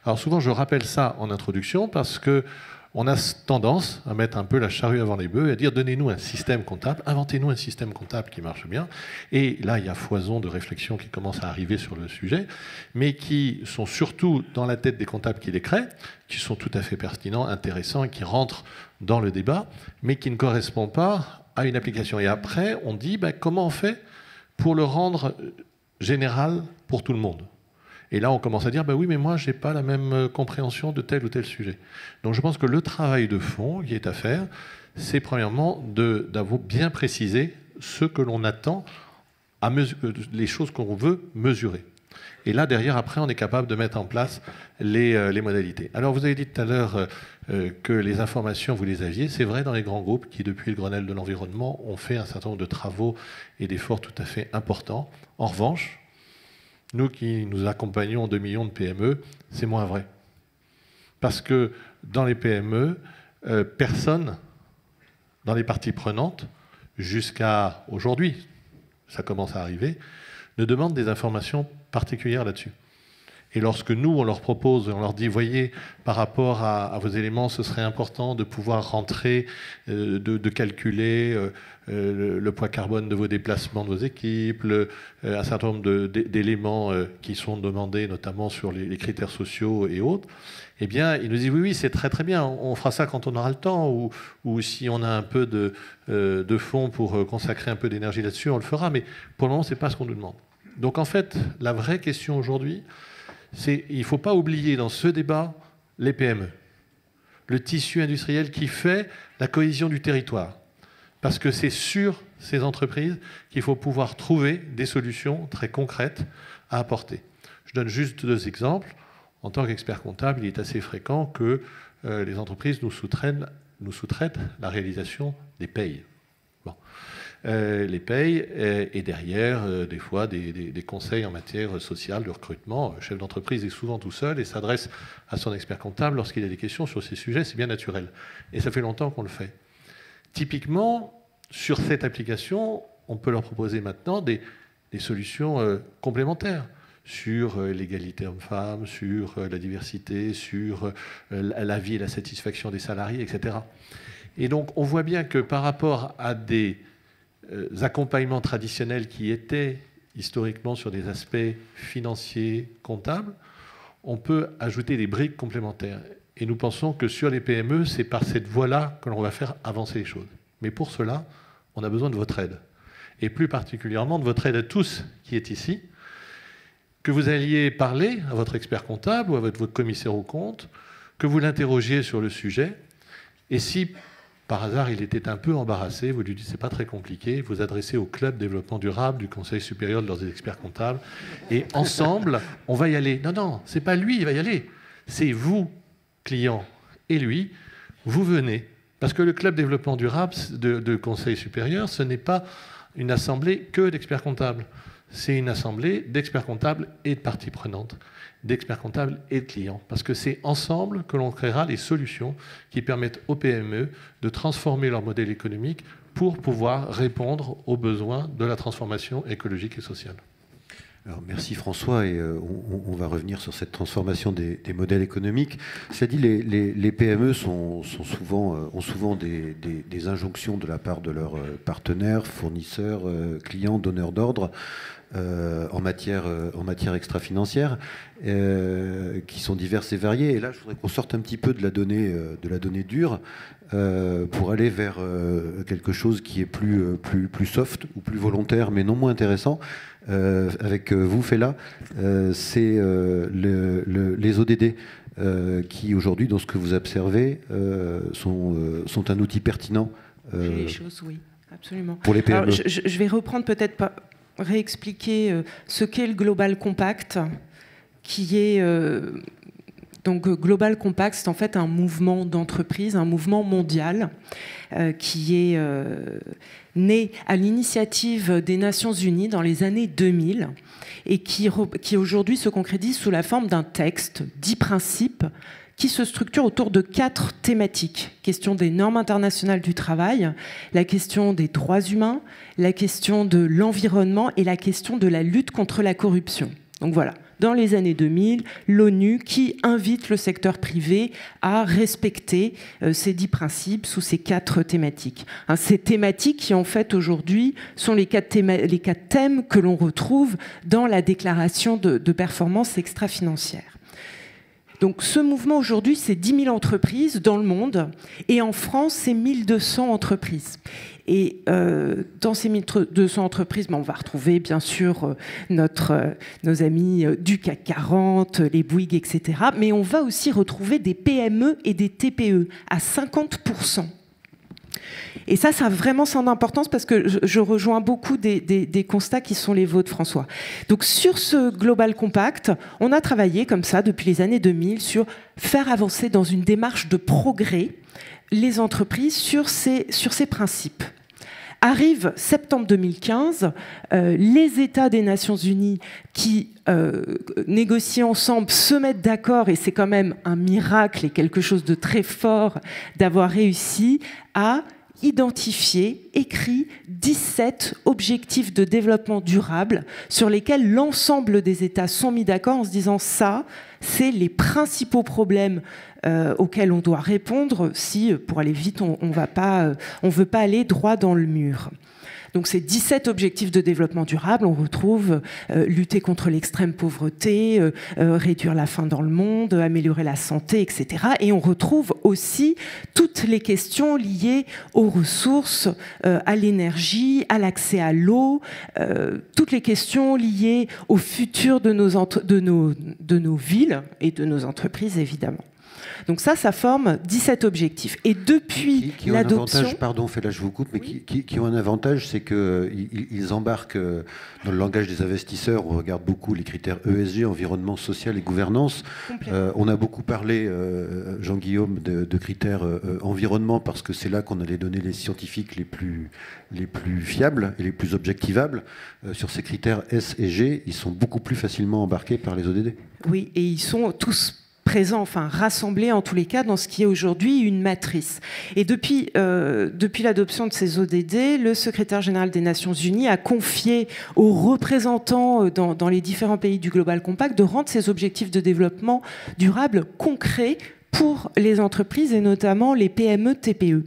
Alors souvent, je rappelle ça en introduction parce qu'on a tendance à mettre un peu la charrue avant les bœufs et à dire donnez-nous un système comptable, inventez-nous un système comptable qui marche bien. Et là, il y a foison de réflexions qui commencent à arriver sur le sujet, mais qui sont surtout dans la tête des comptables qui les créent, qui sont tout à fait pertinents, intéressants et qui rentrent dans le débat, mais qui ne correspondent pas à une application. Et après, on dit comment on fait pour le rendre général pour tout le monde. Et là, on commence à dire, oui, mais moi, je n'ai pas la même compréhension de tel ou tel sujet. Donc, je pense que le travail de fond qui est à faire, c'est premièrement d'avoir bien précisé ce que l'on attend, les choses qu'on veut mesurer. Et là, derrière, après, on est capable de mettre en place les modalités. Alors, vous avez dit tout à l'heure que les informations, vous les aviez. C'est vrai dans les grands groupes qui, depuis le Grenelle de l'environnement, ont fait un certain nombre de travaux et d'efforts tout à fait importants. En revanche, nous qui nous accompagnons 2 millions de PME, c'est moins vrai. Parce que dans les PME, personne, dans les parties prenantes, jusqu'à aujourd'hui, ça commence à arriver, ne demande des informations particulières là-dessus. Et lorsque nous, on leur propose, on leur dit, voyez, par rapport à vos éléments, ce serait important de pouvoir rentrer, de calculer le poids carbone de vos déplacements de vos équipes, un certain nombre d'éléments qui sont demandés, notamment sur les critères sociaux et autres, eh bien, ils nous disent, oui, c'est très très bien, on fera ça quand on aura le temps, ou si on a un peu de fonds pour consacrer un peu d'énergie là-dessus, on le fera, mais pour le moment, ce n'est pas ce qu'on nous demande. Donc en fait, la vraie question aujourd'hui, il ne faut pas oublier dans ce débat les PME, le tissu industriel qui fait la cohésion du territoire. Parce que c'est sur ces entreprises qu'il faut pouvoir trouver des solutions très concrètes à apporter. Je donne juste 2 exemples. En tant qu'expert comptable, il est assez fréquent que les entreprises nous sous-traitent la réalisation des payes. Bon. Les payes et derrière, des fois, des conseils en matière sociale, de recrutement. Le chef d'entreprise est souvent tout seul et s'adresse à son expert comptable lorsqu'il a des questions sur ces sujets. C'est bien naturel. Et ça fait longtemps qu'on le fait. Typiquement, sur cette application, on peut leur proposer maintenant des solutions complémentaires sur l'égalité homme-femme, sur la diversité, sur la vie et la satisfaction des salariés, etc. Et donc, on voit bien que par rapport à des accompagnements traditionnels qui étaient historiquement sur des aspects financiers, comptables, on peut ajouter des briques complémentaires. Et nous pensons que sur les PME, c'est par cette voie-là que l'on va faire avancer les choses. Mais pour cela, on a besoin de votre aide. Et plus particulièrement de votre aide à tous qui est ici, que vous alliez parler à votre expert comptable ou à votre commissaire aux comptes, que vous l'interrogiez sur le sujet, et si par hasard il était un peu embarrassé, vous lui dites c'est pas très compliqué, vous adressez au club développement durable du Conseil supérieur de leurs experts comptables, et ensemble on va y aller. Non, non, c'est pas lui, il va y aller, c'est vous, client, et lui, vous venez. Parce que le club développement durable de Conseil supérieur, ce n'est pas une assemblée que d'experts comptables. C'est une assemblée d'experts comptables et de parties prenantes, d'experts comptables et de clients. Parce que c'est ensemble que l'on créera les solutions qui permettent aux PME de transformer leur modèle économique pour pouvoir répondre aux besoins de la transformation écologique et sociale. Alors, merci François, et on va revenir sur cette transformation des modèles économiques. Cela dit, les PME ont souvent des injonctions de la part de leurs partenaires, fournisseurs, clients, donneurs d'ordre en matière extra-financière, qui sont diverses et variées. Et là, je voudrais qu'on sorte un petit peu de la donnée dure pour aller vers quelque chose qui est plus soft ou plus volontaire, mais non moins intéressant. Avec vous, Fela, c'est les ODD qui, aujourd'hui, dans ce que vous observez, sont un outil pertinent les choses, oui, absolument. Pour les PME. Alors, je vais reprendre, peut-être pas réexpliquer ce qu'est le Global Compact, qui est... Donc Global Compact, c'est en fait un mouvement d'entreprise, un mouvement mondial qui est né à l'initiative des Nations Unies dans les années 2000 et qui aujourd'hui se concrétise sous la forme d'un texte, 10 principes, qui se structure autour de 4 thématiques. Question des normes internationales du travail, la question des droits humains, la question de l'environnement et la question de la lutte contre la corruption. Donc voilà. Dans les années 2000, l'ONU qui invite le secteur privé à respecter ces 10 principes sous ces 4 thématiques. Ces thématiques qui, en fait, aujourd'hui, sont les 4 thèmes que l'on retrouve dans la déclaration de performance extra-financière. Donc ce mouvement aujourd'hui, c'est 10 000 entreprises dans le monde, et en France, c'est 1200 entreprises. Et dans ces 1200 entreprises, on va retrouver bien sûr nos amis du CAC 40, les Bouygues, etc. Mais on va aussi retrouver des PME et des TPE à 50%. Et ça a vraiment son importance parce que je rejoins beaucoup des constats qui sont les vôtres, François. Donc sur ce Global Compact, on a travaillé comme ça depuis les années 2000 sur faire avancer dans une démarche de progrès les entreprises sur ces principes. Arrive septembre 2015, les États des Nations Unies qui négocient ensemble se mettent d'accord, et c'est quand même un miracle et quelque chose de très fort d'avoir réussi à identifier, écrit 17 objectifs de développement durable sur lesquels l'ensemble des États sont mis d'accord en se disant ça, c'est les principaux problèmes auxquels on doit répondre si, pour aller vite, on ne veut pas aller droit dans le mur. Donc ces 17 objectifs de développement durable, on retrouve lutter contre l'extrême pauvreté, réduire la faim dans le monde, améliorer la santé, etc. Et on retrouve aussi toutes les questions liées aux ressources, à l'énergie, à l'accès à l'eau, toutes les questions liées au futur de nos villes et de nos entreprises, évidemment. Donc ça forme 17 objectifs. Et depuis l'adoption... Pardon, Fela, je vous coupe, mais oui. qui ont un avantage, c'est qu'ils embarquent dans le langage des investisseurs. On regarde beaucoup les critères ESG, environnement, social et gouvernance. On a beaucoup parlé, Jean-Guillaume, de critères environnement, parce que c'est là qu'on a les données les scientifiques les plus fiables et les plus objectivables. Sur ces critères S et G, ils sont beaucoup plus facilement embarqués par les ODD. Oui, et ils sont tous présents, enfin rassemblés en tous les cas dans ce qui est aujourd'hui une matrice. Et depuis l'adoption de ces ODD, le secrétaire général des Nations Unies a confié aux représentants dans les différents pays du Global Compact de rendre ces objectifs de développement durable concrets pour les entreprises et notamment les PME-TPE.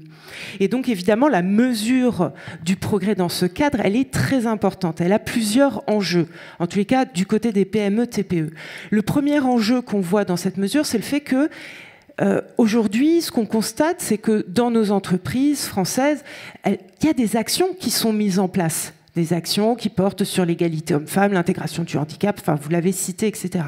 Et donc évidemment la mesure du progrès dans ce cadre, elle est très importante. Elle a plusieurs enjeux, en tous les cas du côté des PME-TPE. Le premier enjeu qu'on voit dans cette mesure, c'est le fait que aujourd'hui, ce qu'on constate, c'est que dans nos entreprises françaises, il y a des actions qui sont mises en place des actions qui portent sur l'égalité homme-femme, l'intégration du handicap, enfin vous l'avez cité, etc.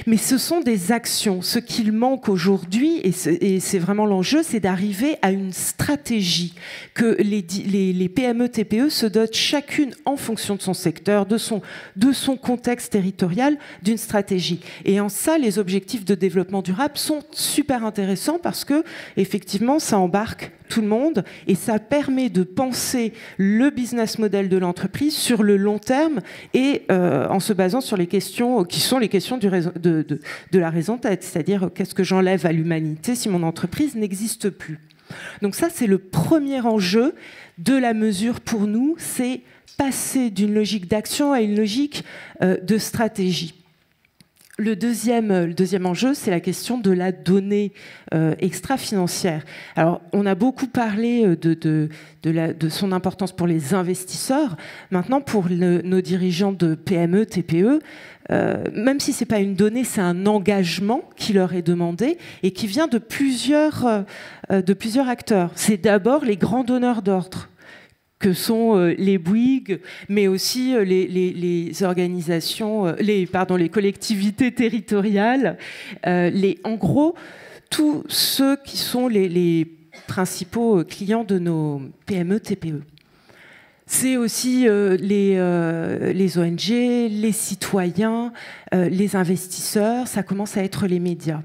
Mais ce sont des actions. Ce qu'il manque aujourd'hui, et c'est vraiment l'enjeu, c'est d'arriver à une stratégie que les PME, TPE se dotent chacune en fonction de son secteur, de son contexte territorial, d'une stratégie. Et en ça, les objectifs de développement durable sont super intéressants parce que, effectivement, ça embarque tout le monde et ça permet de penser le business model de l'entreprise sur le long terme et en se basant sur les questions qui sont les questions de la raison d'être, c'est-à-dire qu'est-ce que j'enlève à l'humanité si mon entreprise n'existe plus. Donc ça, c'est le premier enjeu de la mesure pour nous, c'est passer d'une logique d'action à une logique de stratégie. Le deuxième enjeu, c'est la question de la donnée extra-financière. Alors, on a beaucoup parlé de son importance pour les investisseurs. Maintenant, pour nos dirigeants de PME, TPE, même si ce n'est pas une donnée, c'est un engagement qui leur est demandé et qui vient de plusieurs acteurs. C'est d'abord les grands donneurs d'ordre, que sont les Bouygues, mais aussi les organisations, les collectivités territoriales, en gros, tous ceux qui sont les principaux clients de nos PME, TPE. C'est aussi les ONG, les citoyens, les investisseurs, ça commence à être les médias.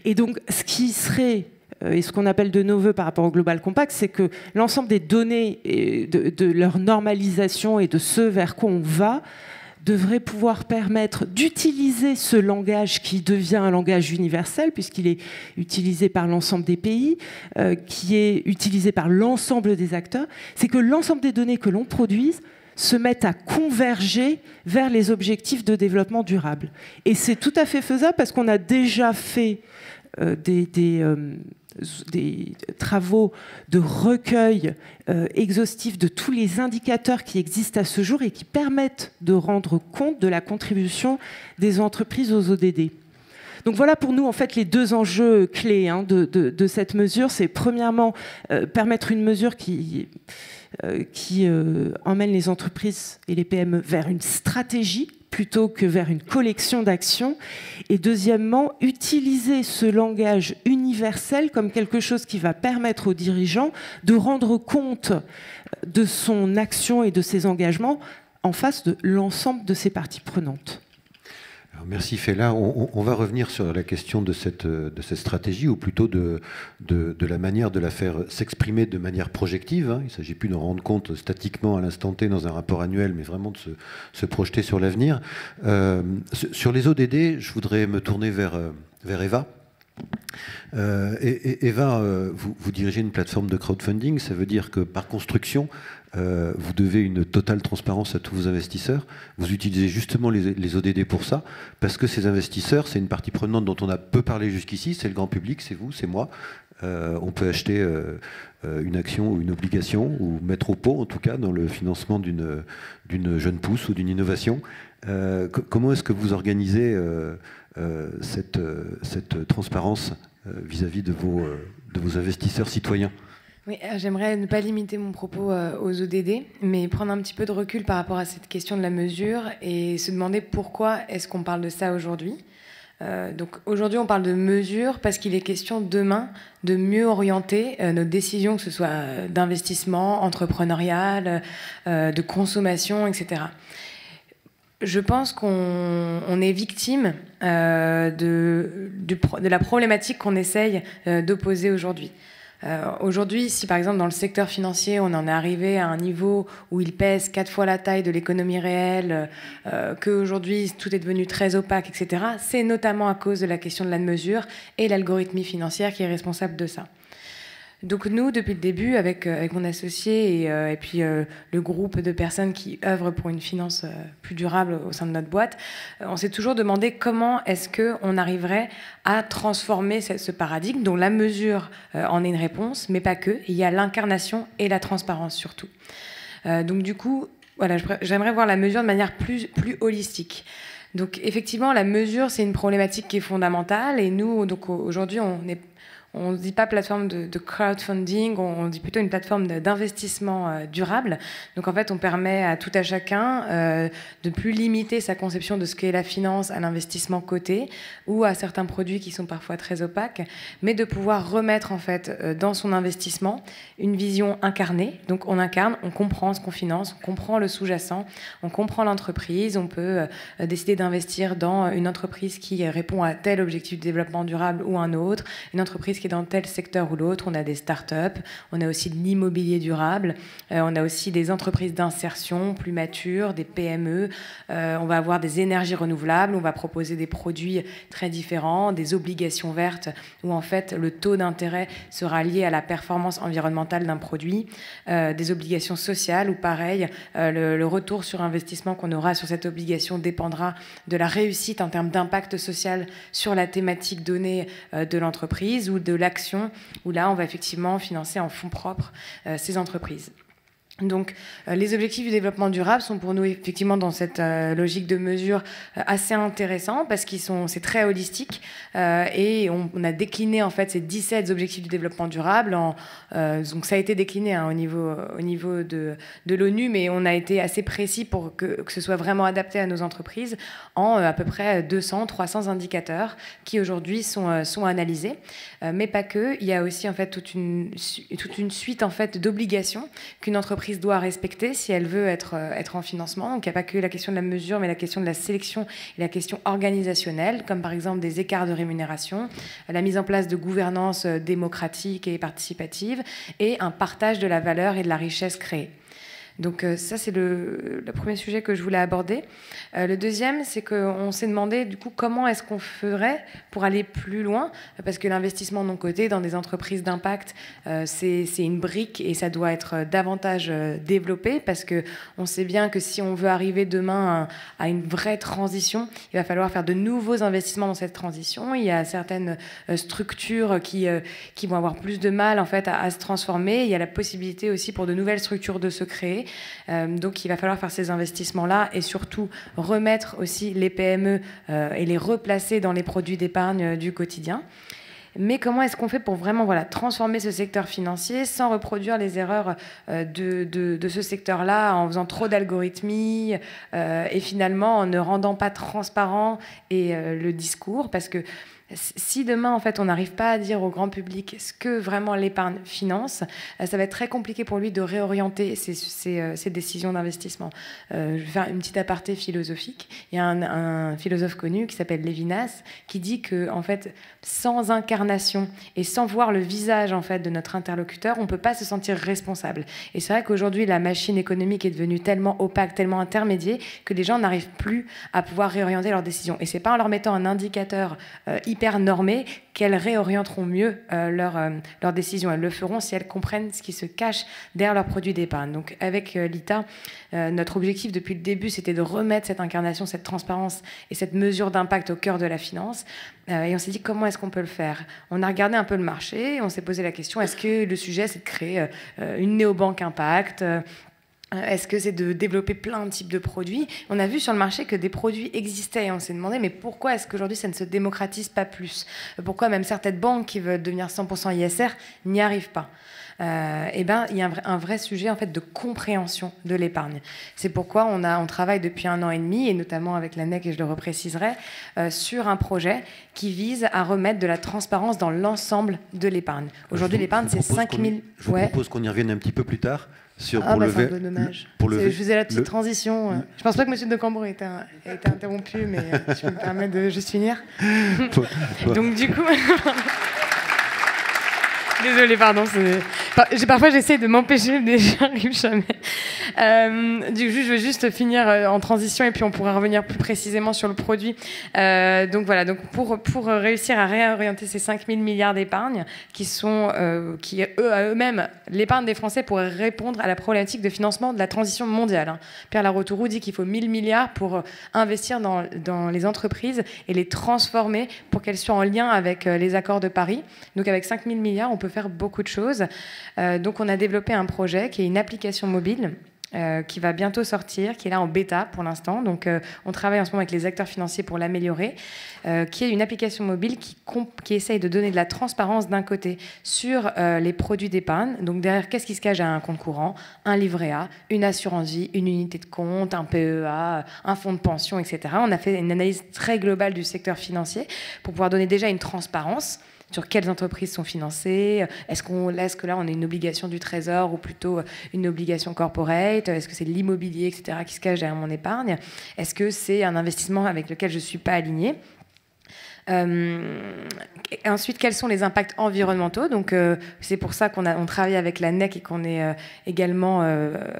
Et donc, ce qui serait... Et ce qu'on appelle de nos voeux par rapport au Global Compact, c'est que l'ensemble des données, et de leur normalisation et de ce vers quoi on va, devrait pouvoir permettre d'utiliser ce langage qui devient un langage universel, puisqu'il est utilisé par l'ensemble des pays, qui est utilisé par l'ensemble des acteurs. C'est que l'ensemble des données que l'on produise se mettent à converger vers les objectifs de développement durable. Et c'est tout à fait faisable parce qu'on a déjà fait des travaux de recueil exhaustifs de tous les indicateurs qui existent à ce jour et qui permettent de rendre compte de la contribution des entreprises aux ODD. Donc voilà pour nous en fait les deux enjeux clés de cette mesure. C'est premièrement permettre une mesure qui emmène les entreprises et les PME vers une stratégie plutôt que vers une collection d'actions. Et deuxièmement, utiliser ce langage universel comme quelque chose qui va permettre aux dirigeants de rendre compte de son action et de ses engagements en face de l'ensemble de ses parties prenantes. Alors, merci Fela. On va revenir sur la question de cette stratégie, ou plutôt de la manière de la faire s'exprimer de manière projective. Il ne s'agit plus de rendre compte statiquement à l'instant T dans un rapport annuel, mais vraiment de se projeter sur l'avenir. Sur les ODD, je voudrais me tourner vers Eva. Eva, vous dirigez une plateforme de crowdfunding. Ça veut dire que par construction, vous devez une totale transparence à tous vos investisseurs. Vous utilisez justement les ODD pour ça, parce que ces investisseurs, c'est une partie prenante dont on a peu parlé jusqu'ici, c'est le grand public, c'est vous, c'est moi. On peut acheter une action ou une obligation, ou mettre au pot en tout cas dans le financement d'une jeune pousse ou d'une innovation. Comment est-ce que vous organisez cette transparence vis-à-vis de vos investisseurs citoyens ? Oui, j'aimerais ne pas limiter mon propos aux ODD, mais prendre un petit peu de recul par rapport à cette question de la mesure et se demander pourquoi est-ce qu'on parle de ça aujourd'hui. Donc aujourd'hui, on parle de mesure parce qu'il est question demain de mieux orienter nos décisions, que ce soit d'investissement, entrepreneurial, de consommation, etc. Je pense qu'on est victime de la problématique qu'on essaye d'opposer aujourd'hui. Aujourd'hui, si par exemple dans le secteur financier, on en est arrivé à un niveau où il pèse 4 fois la taille de l'économie réelle, qu'aujourd'hui tout est devenu très opaque, etc., c'est notamment à cause de la question de la mesure et l'algorithmie financière qui est responsable de ça. Donc nous, depuis le début, avec mon associé et puis le groupe de personnes qui œuvrent pour une finance plus durable au sein de notre boîte, on s'est toujours demandé comment est-ce qu'on arriverait à transformer ce paradigme, dont la mesure en est une réponse, mais pas que. Il y a l'incarnation et la transparence surtout. Donc du coup, voilà, j'aimerais voir la mesure de manière plus holistique. Donc effectivement, la mesure, c'est une problématique qui est fondamentale et nous, donc aujourd'hui, on ne dit pas plateforme de crowdfunding, on dit plutôt une plateforme d'investissement durable. Donc en fait, on permet à tout à chacun de plus limiter sa conception de ce qu'est la finance à l'investissement coté ou à certains produits qui sont parfois très opaques, mais de pouvoir remettre en fait dans son investissement une vision incarnée. Donc on incarne, on comprend ce qu'on finance, on comprend le sous-jacent, on comprend l'entreprise, on peut décider d'investir dans une entreprise qui répond à tel objectif de développement durable ou un autre, une entreprise qui est dans tel secteur ou l'autre. On a des startups, on a aussi de l'immobilier durable, on a aussi des entreprises d'insertion plus matures, des PME, on va avoir des énergies renouvelables, on va proposer des produits très différents, des obligations vertes où en fait le taux d'intérêt sera lié à la performance environnementale d'un produit, des obligations sociales où pareil, le retour sur investissement qu'on aura sur cette obligation dépendra de la réussite en termes d'impact social sur la thématique donnée de l'entreprise ou de l'action, où là on va effectivement financer en fonds propres ces entreprises. Donc, les objectifs du développement durable sont pour nous effectivement dans cette logique de mesure assez intéressants parce c'est très holistique et on a décliné en fait ces 17 objectifs du développement durable. Donc, ça a été décliné au niveau de l'ONU, mais on a été assez précis pour que ce soit vraiment adapté à nos entreprises en à peu près 200-300 indicateurs qui aujourd'hui sont analysés, mais pas que. Il y a aussi en fait toute une suite en fait d'obligations qu'une entreprise doit respecter si elle veut être en financement. Donc il n'y a pas que la question de la mesure, mais la question de la sélection et la question organisationnelle, comme par exemple des écarts de rémunération, la mise en place de gouvernance démocratique et participative, et un partage de la valeur et de la richesse créée. Donc ça, c'est le premier sujet que je voulais aborder. Le deuxième, c'est qu'on s'est demandé, du coup, comment est-ce qu'on ferait pour aller plus loin, parce que l'investissement non coté dans des entreprises d'impact, c'est une brique et ça doit être davantage développé, parce qu'on sait bien que si on veut arriver demain à une vraie transition, il va falloir faire de nouveaux investissements dans cette transition. Il y a certaines structures qui vont avoir plus de mal en fait, à se transformer. Il y a la possibilité aussi pour de nouvelles structures de se créer. Donc il va falloir faire ces investissements-là et surtout remettre aussi les PME et les replacer dans les produits d'épargne du quotidien. Mais comment est-ce qu'on fait pour vraiment transformer ce secteur financier sans reproduire les erreurs de ce secteur-là en faisant trop d'algorithmie et finalement en ne rendant pas transparent le discours, parce que si demain, en fait, on n'arrive pas à dire au grand public ce que vraiment l'épargne finance, ça va être très compliqué pour lui de réorienter ses décisions d'investissement. Je vais faire une petite aparté philosophique. Il y a un philosophe connu qui s'appelle Lévinas qui dit que, en fait, sans incarnation et sans voir le visage en fait, de notre interlocuteur, on ne peut pas se sentir responsable. Et c'est vrai qu'aujourd'hui, la machine économique est devenue tellement opaque, tellement intermédiaire, que les gens n'arrivent plus à pouvoir réorienter leurs décisions. Et ce n'est pas en leur mettant un indicateur hyper normées qu'elles réorienteront mieux leurs décisions. Elles le feront si elles comprennent ce qui se cache derrière leurs produits d'épargne. Donc avec l'ITA, notre objectif depuis le début, c'était de remettre cette incarnation, cette transparence et cette mesure d'impact au cœur de la finance. Et on s'est dit comment est-ce qu'on peut le faire. On a regardé un peu le marché, on s'est posé la question, est-ce que le sujet c'est de créer une néobanque impact ? Est-ce que c'est de développer plein de types de produits ? On a vu sur le marché que des produits existaient et on s'est demandé mais pourquoi est-ce qu'aujourd'hui ça ne se démocratise pas plus ? Pourquoi même certaines banques qui veulent devenir 100% ISR n'y arrivent pas ? Il y a un vrai sujet en fait de compréhension de l'épargne. C'est pourquoi on travaille depuis 1 an et demi, et notamment avec l'ANEC, et je le repréciserai, sur un projet qui vise à remettre de la transparence dans l'ensemble de l'épargne. Aujourd'hui, l'épargne, c'est 5 000... Je vous propose qu'on y revienne un petit peu plus tard. C'est un peu dommage. Je faisais la petite transition. Je ne pense pas que M. de Cambourg ait été interrompu, mais je me permets de juste finir. Donc du coup... Désolée, pardon. Parfois, j'essaie de m'empêcher, mais j'y arrive jamais. Je veux juste finir en transition et puis on pourra revenir plus précisément sur le produit. Donc voilà, donc pour réussir à réorienter ces 5 000 milliards d'épargne qui à eux-mêmes, l'épargne des Français pourrait répondre à la problématique de financement de la transition mondiale. Pierre Laroutourou dit qu'il faut 1 000 milliards pour investir dans les entreprises et les transformer pour qu'elles soient en lien avec les accords de Paris. Donc avec 5 000 milliards, on peut faire beaucoup de choses. Donc on a développé un projet qui est une application mobile qui va bientôt sortir, qui est là en bêta pour l'instant. Donc, on travaille en ce moment avec les acteurs financiers pour l'améliorer, qui est une application mobile qui essaye de donner de la transparence d'un côté sur les produits d'épargne. Donc, derrière, qu'est-ce qui se cache à un compte courant, un livret A, une assurance vie, une unité de compte, un PEA, un fonds de pension, etc. On a fait une analyse très globale du secteur financier pour pouvoir donner déjà une transparence sur quelles entreprises sont financées, est-ce que là on a une obligation du Trésor ou plutôt une obligation corporate, est-ce que c'est de l'immobilier, etc., qui se cache derrière mon épargne, est-ce que c'est un investissement avec lequel je ne suis pas alignée. Ensuite, quels sont les impacts environnementaux? Donc, c'est pour ça qu'on travaille avec la NEC et qu'on est également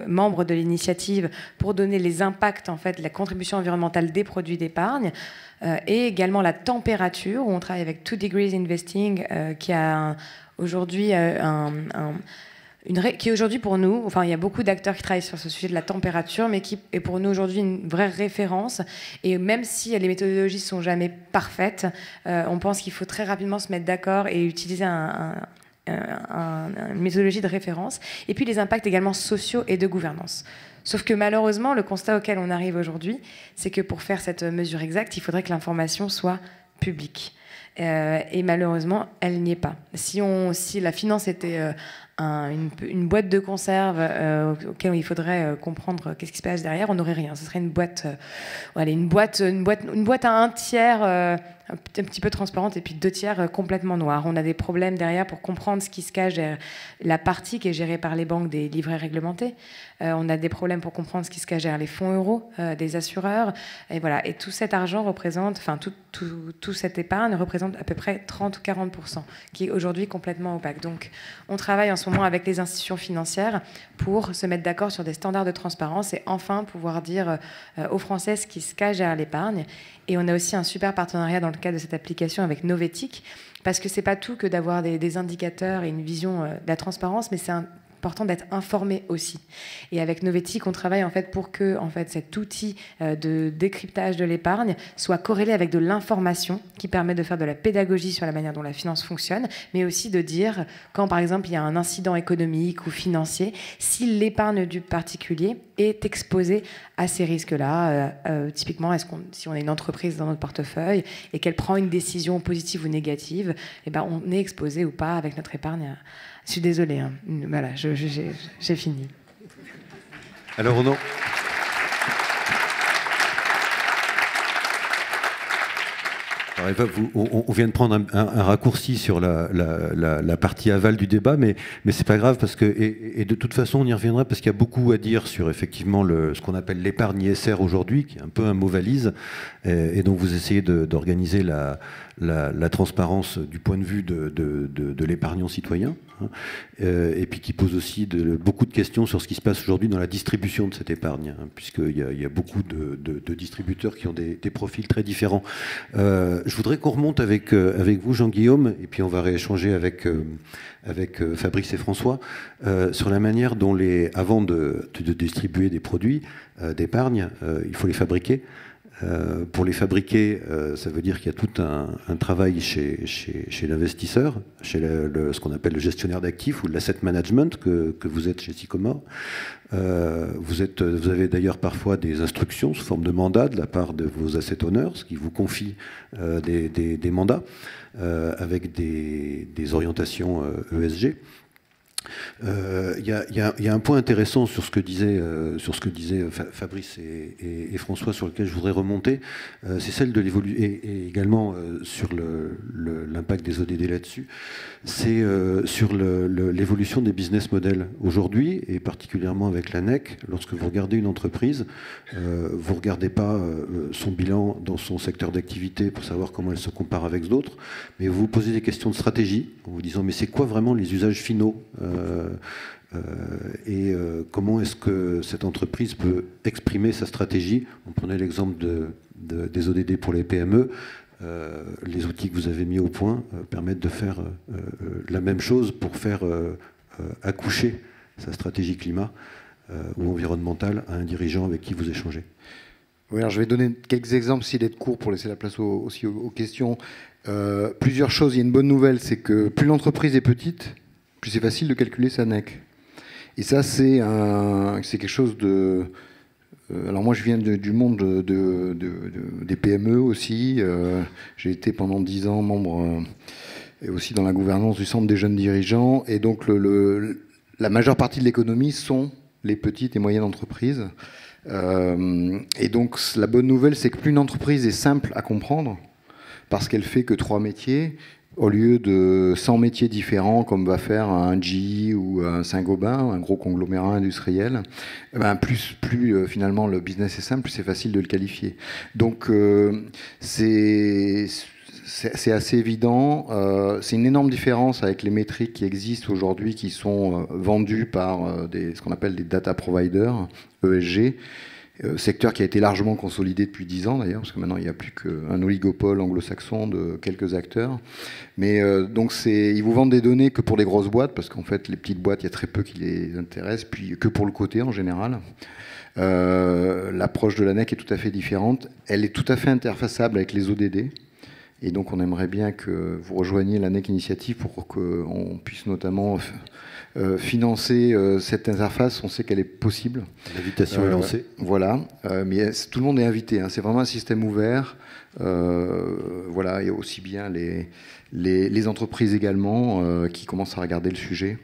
membre de l'initiative pour donner les impacts, en fait, de la contribution environnementale des produits d'épargne. Et également la température, où on travaille avec 2 Degrees Investing, qui a aujourd'hui qui est aujourd'hui pour nous, enfin il y a beaucoup d'acteurs qui travaillent sur ce sujet de la température, mais qui est pour nous aujourd'hui une vraie référence. Et même si les méthodologies sont jamais parfaites, on pense qu'il faut très rapidement se mettre d'accord et utiliser une méthodologie de référence. Et puis les impacts également sociaux et de gouvernance. Sauf que malheureusement, le constat auquel on arrive aujourd'hui, c'est que pour faire cette mesure exacte, il faudrait que l'information soit publique. Et malheureusement, elle n'y est pas. Si la finance était une boîte de conserve auquel il faudrait comprendre qu'est-ce qui se passe derrière, on n'aurait rien. Ce serait une boîte à un tiers un petit peu transparente et puis 2 tiers complètement noire. On a des problèmes derrière pour comprendre ce qui se cache derrière la partie qui est gérée par les banques des livrets réglementés. On a des problèmes pour comprendre ce qui se cache derrière les fonds euros des assureurs. Et voilà. Et tout cet argent représente, enfin tout cette épargne représente à peu près 30 ou 40%, qui est aujourd'hui complètement opaque. Donc, on travaille en ce moment avec les institutions financières pour se mettre d'accord sur des standards de transparence et enfin pouvoir dire aux Français ce qui se cache derrière l'épargne. Et on a aussi un super partenariat dans le cadre de cette application avec Novetic, parce que c'est pas tout que d'avoir des indicateurs et une vision de la transparence, mais c'est important d'être informé aussi. Et avec Novetic, on travaille en fait pour que cet outil de décryptage de l'épargne soit corrélé avec de l'information qui permet de faire de la pédagogie sur la manière dont la finance fonctionne, mais aussi de dire quand par exemple il y a un incident économique ou financier, si l'épargne du particulier est exposée à ces risques-là. Typiquement, si on a une entreprise dans notre portefeuille et qu'elle prend une décision positive ou négative, eh ben, on est exposé ou pas avec notre épargne. Je suis désolée, hein. Voilà, j'ai fini. Alors on vient de prendre un raccourci sur la partie aval du débat, mais c'est pas grave parce que et de toute façon on y reviendra parce qu'il y a beaucoup à dire sur effectivement ce qu'on appelle l'épargne ISR aujourd'hui, qui est un peu un mot valise, et donc vous essayez d'organiser la transparence du point de vue de l'épargnant citoyen, hein, et puis qui pose aussi beaucoup de questions sur ce qui se passe aujourd'hui dans la distribution de cette épargne, hein, puisqu'il y a beaucoup de distributeurs qui ont des profils très différents. Je voudrais qu'on remonte avec vous, Jean-Guillaume, et puis on va rééchanger avec Fabrice et François sur la manière dont avant de distribuer des produits d'épargne, il faut les fabriquer. Pour les fabriquer, ça veut dire qu'il y a tout un travail chez l'investisseur, chez ce qu'on appelle le gestionnaire d'actifs ou l'asset management que vous êtes chez Sycomore. Vous avez d'ailleurs parfois des instructions sous forme de mandat de la part de vos asset owners qui vous confient des mandats avec des orientations ESG. Il y a un point intéressant sur ce que disaient Fabrice et François, sur lequel je voudrais remonter, c'est celle de l'évolution, et également sur l'impact des ODD là-dessus, c'est sur l'évolution des business models. Aujourd'hui, et particulièrement avec la NEC, lorsque vous regardez une entreprise, vous ne regardez pas son bilan dans son secteur d'activité pour savoir comment elle se compare avec d'autres, mais vous vous posez des questions de stratégie en vous disant mais c'est quoi vraiment les usages finaux et comment est-ce que cette entreprise peut exprimer sa stratégie. On prenait l'exemple des ODD pour les PME. Les outils que vous avez mis au point permettent de faire la même chose pour faire accoucher sa stratégie climat ou environnementale à un dirigeant avec qui vous échangez. Oui, alors je vais donner quelques exemples, s'il est de court, pour laisser la place aussi aux questions. Plusieurs choses. Il y a une bonne nouvelle, c'est que plus l'entreprise est petite, plus c'est facile de calculer sa NEC. Et ça, c'est quelque chose de... alors moi, je viens du monde des PME aussi. J'ai été pendant 10 ans membre et aussi dans la gouvernance du Centre des jeunes dirigeants. Et donc, la majeure partie de l'économie sont les petites et moyennes entreprises. Et donc, la bonne nouvelle, c'est que plus une entreprise est simple à comprendre, parce qu'elle fait que 3 métiers, au lieu de 100 métiers différents, comme va faire un GE ou un Saint-Gobain, un gros conglomérat industriel, plus finalement le business est simple, plus c'est facile de le qualifier. Donc c'est assez évident. C'est une énorme différence avec les métriques qui existent aujourd'hui, qui sont vendues par ce qu'on appelle des data providers, ESG. Secteur qui a été largement consolidé depuis 10 ans d'ailleurs, parce que maintenant il n'y a plus qu'un oligopole anglo-saxon de quelques acteurs. Mais donc ils vous vendent des données que pour les grosses boîtes, parce qu'en fait les petites boîtes, il y a très peu qui les intéressent, puis que pour le côté en général. L'approche de l'ANEC est tout à fait différente. Elle est tout à fait interfaçable avec les ODD. Et donc on aimerait bien que vous rejoigniez l'ANEC Initiative pour qu'on puisse notamment financer cette interface. On sait qu'elle est possible. L'invitation est lancée. Voilà, mais tout le monde est invité. Hein. C'est vraiment un système ouvert. Voilà, et aussi bien les entreprises également qui commencent à regarder le sujet.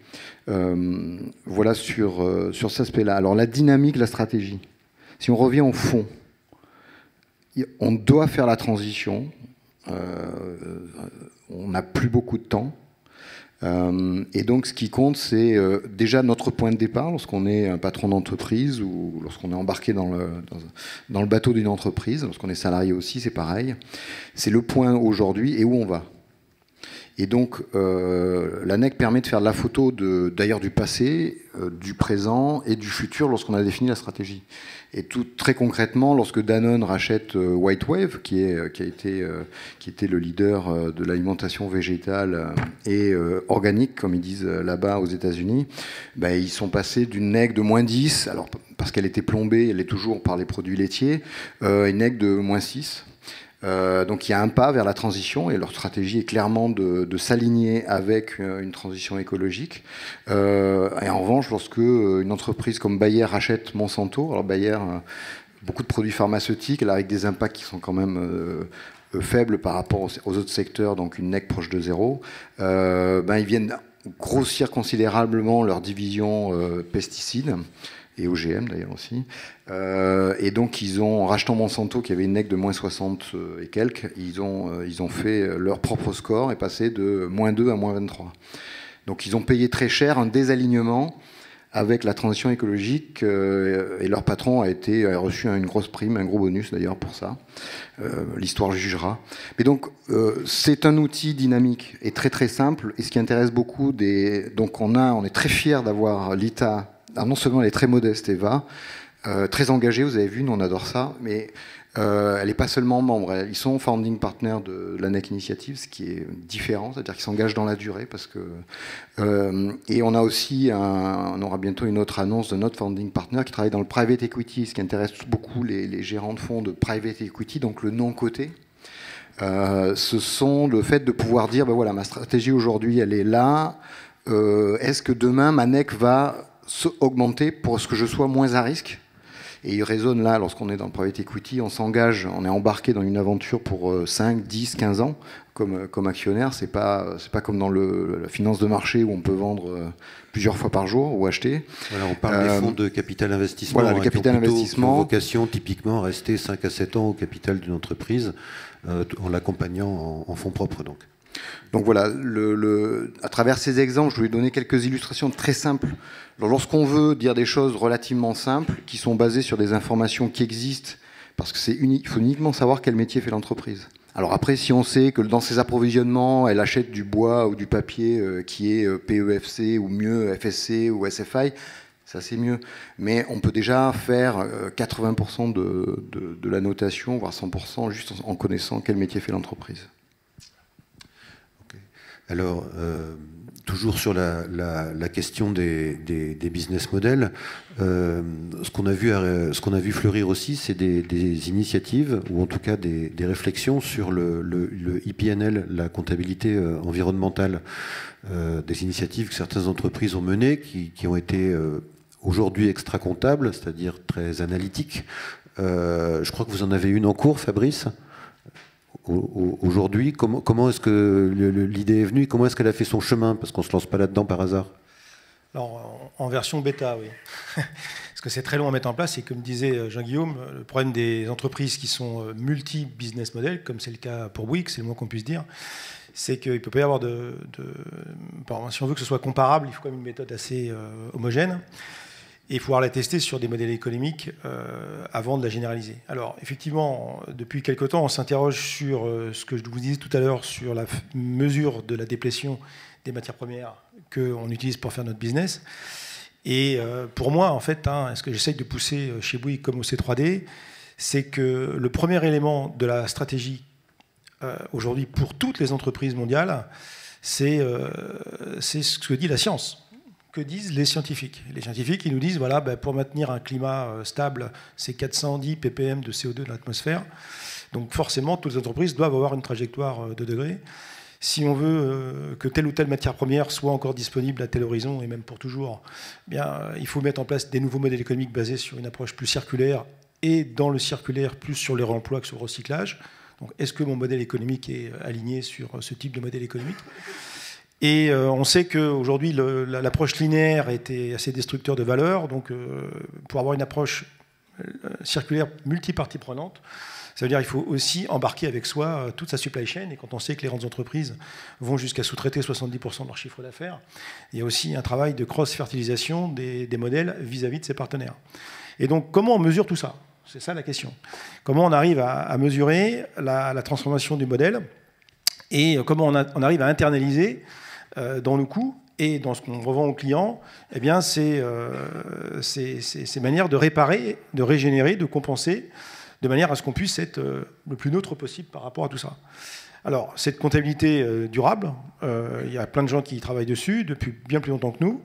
Voilà sur cet aspect-là. Alors la dynamique, la stratégie. Si on revient au fond, on doit faire la transition. On n'a plus beaucoup de temps. Et donc, ce qui compte, c'est déjà notre point de départ lorsqu'on est un patron d'entreprise ou lorsqu'on est embarqué dans le bateau d'une entreprise, lorsqu'on est salarié aussi, c'est pareil. C'est le point aujourd'hui et où on va. Et donc, l'ANEC permet de faire de la photo d'ailleurs du passé, du présent et du futur lorsqu'on a défini la stratégie. Et tout très concrètement, lorsque Danone rachète White Wave, qui était le leader de l'alimentation végétale et organique, comme ils disent là-bas aux États-Unis, ils sont passés d'une NEC de -10, alors parce qu'elle était plombée, elle est toujours par les produits laitiers, une NEC de -6. Donc il y a un pas vers la transition et leur stratégie est clairement de s'aligner avec une transition écologique. Et en revanche, lorsque une entreprise comme Bayer rachète Monsanto, alors Bayer, beaucoup de produits pharmaceutiques, avec des impacts qui sont quand même faibles par rapport aux autres secteurs, donc une NEC proche de 0, ils viennent grossir considérablement leur division pesticides. Et OGM d'ailleurs aussi. Et donc en rachetant Monsanto qui avait une NEC de -60 et quelques, ils ont fait leur propre score et passé de -2 à -23. Donc ils ont payé très cher un désalignement avec la transition écologique et leur patron a reçu une grosse prime, un gros bonus d'ailleurs pour ça. L'histoire jugera. Mais donc c'est un outil dynamique et très très simple. Et ce qui intéresse beaucoup donc on est très fiers d'avoir l'ITA. Alors non seulement elle est très modeste, Eva, très engagée, vous avez vu, nous on adore ça, mais elle n'est pas seulement membre, ils sont founding partner de l'ANEC Initiative, ce qui est différent, c'est-à-dire qu'ils s'engagent dans la durée, parce que et on a aussi, on aura bientôt une autre annonce de notre founding partner qui travaille dans le private equity, ce qui intéresse beaucoup les gérants de fonds de private equity, donc le non-coté. Ce sont le fait de pouvoir dire, voilà, ma stratégie aujourd'hui, elle est là, est-ce que demain ma NEC va augmenter pour ce que je sois moins à risque. Et il résonne là, lorsqu'on est dans le private equity, on s'engage, on est embarqué dans une aventure pour 5, 10, 15 ans comme actionnaire. C'est pas comme dans la finance de marché où on peut vendre plusieurs fois par jour ou acheter. Voilà, on parle des fonds de capital investissement. Voilà, le capital investissement. Qui ont vocation typiquement à rester 5 à 7 ans au capital d'une entreprise en l'accompagnant en fonds propres donc. Donc voilà, à travers ces exemples, je voulais donner quelques illustrations très simples. Alors, lorsqu'on veut dire des choses relativement simples, qui sont basées sur des informations qui existent, parce que il faut uniquement savoir quel métier fait l'entreprise. Alors après, si on sait que dans ses approvisionnements, elle achète du bois ou du papier qui est PEFC ou mieux FSC ou SFI, ça c'est mieux. Mais on peut déjà faire 80% de la notation, voire 100%, juste en connaissant quel métier fait l'entreprise. Alors, toujours sur la question des business models, ce qu'on a vu fleurir aussi, c'est des initiatives, ou en tout cas des réflexions sur le IPNL, la comptabilité environnementale, des initiatives que certaines entreprises ont menées, qui ont été aujourd'hui extra-comptables, c'est-à-dire très analytiques. Je crois que vous en avez une en cours, Fabrice. Aujourd'hui, comment est-ce que l'idée est venue? Comment est-ce qu'elle a fait son chemin? Parce qu'on ne se lance pas là-dedans par hasard. Alors, en version bêta, oui. Parce que c'est très long à mettre en place. Et comme disait Jean-Guillaume, le problème des entreprises qui sont multi-business model, comme c'est le cas pour Bouygues, c'est le moins qu'on puisse dire, c'est qu'il ne peut pas y avoir si on veut que ce soit comparable, il faut quand même une méthode assez homogène. Et pouvoir la tester sur des modèles économiques avant de la généraliser. Alors, effectivement, depuis quelque temps, on s'interroge sur ce que je vous disais tout à l'heure, sur la mesure de la déplétion des matières premières qu'on utilise pour faire notre business. Et pour moi, en fait, ce que j'essaye de pousser chez Bouygues comme au C3D, c'est que le premier élément de la stratégie aujourd'hui pour toutes les entreprises mondiales, c'est ce que dit la science. Que disent les scientifiques? Les scientifiques, ils nous disent, voilà, pour maintenir un climat stable, c'est 410 ppm de CO2 dans l'atmosphère. Donc forcément, toutes les entreprises doivent avoir une trajectoire de degrés. Si on veut que telle ou telle matière première soit encore disponible à tel horizon, et même pour toujours, il faut mettre en place des nouveaux modèles économiques basés sur une approche plus circulaire, et dans le circulaire, plus sur le réemploi que sur le recyclage. Donc est-ce que mon modèle économique est aligné sur ce type de modèle économique? Et on sait qu'aujourd'hui, l'approche linéaire était assez destructeur de valeur. Donc, pour avoir une approche circulaire multipartie prenante, ça veut dire qu'il faut aussi embarquer avec soi toute sa supply chain. Et quand on sait que les grandes entreprises vont jusqu'à sous-traiter 70% de leur chiffre d'affaires, il y a aussi un travail de cross-fertilisation des modèles vis-à-vis de ses partenaires. Et donc, comment on mesure tout ça? C'est ça la question. Comment on arrive à mesurer la transformation du modèle et comment on arrive à internaliser dans nos coûts et dans ce qu'on revend aux clients, ces manières de réparer, de régénérer, de compenser, de manière à ce qu'on puisse être le plus neutre possible par rapport à tout ça. Alors, cette comptabilité durable, il y a plein de gens qui travaillent dessus depuis bien plus longtemps que nous.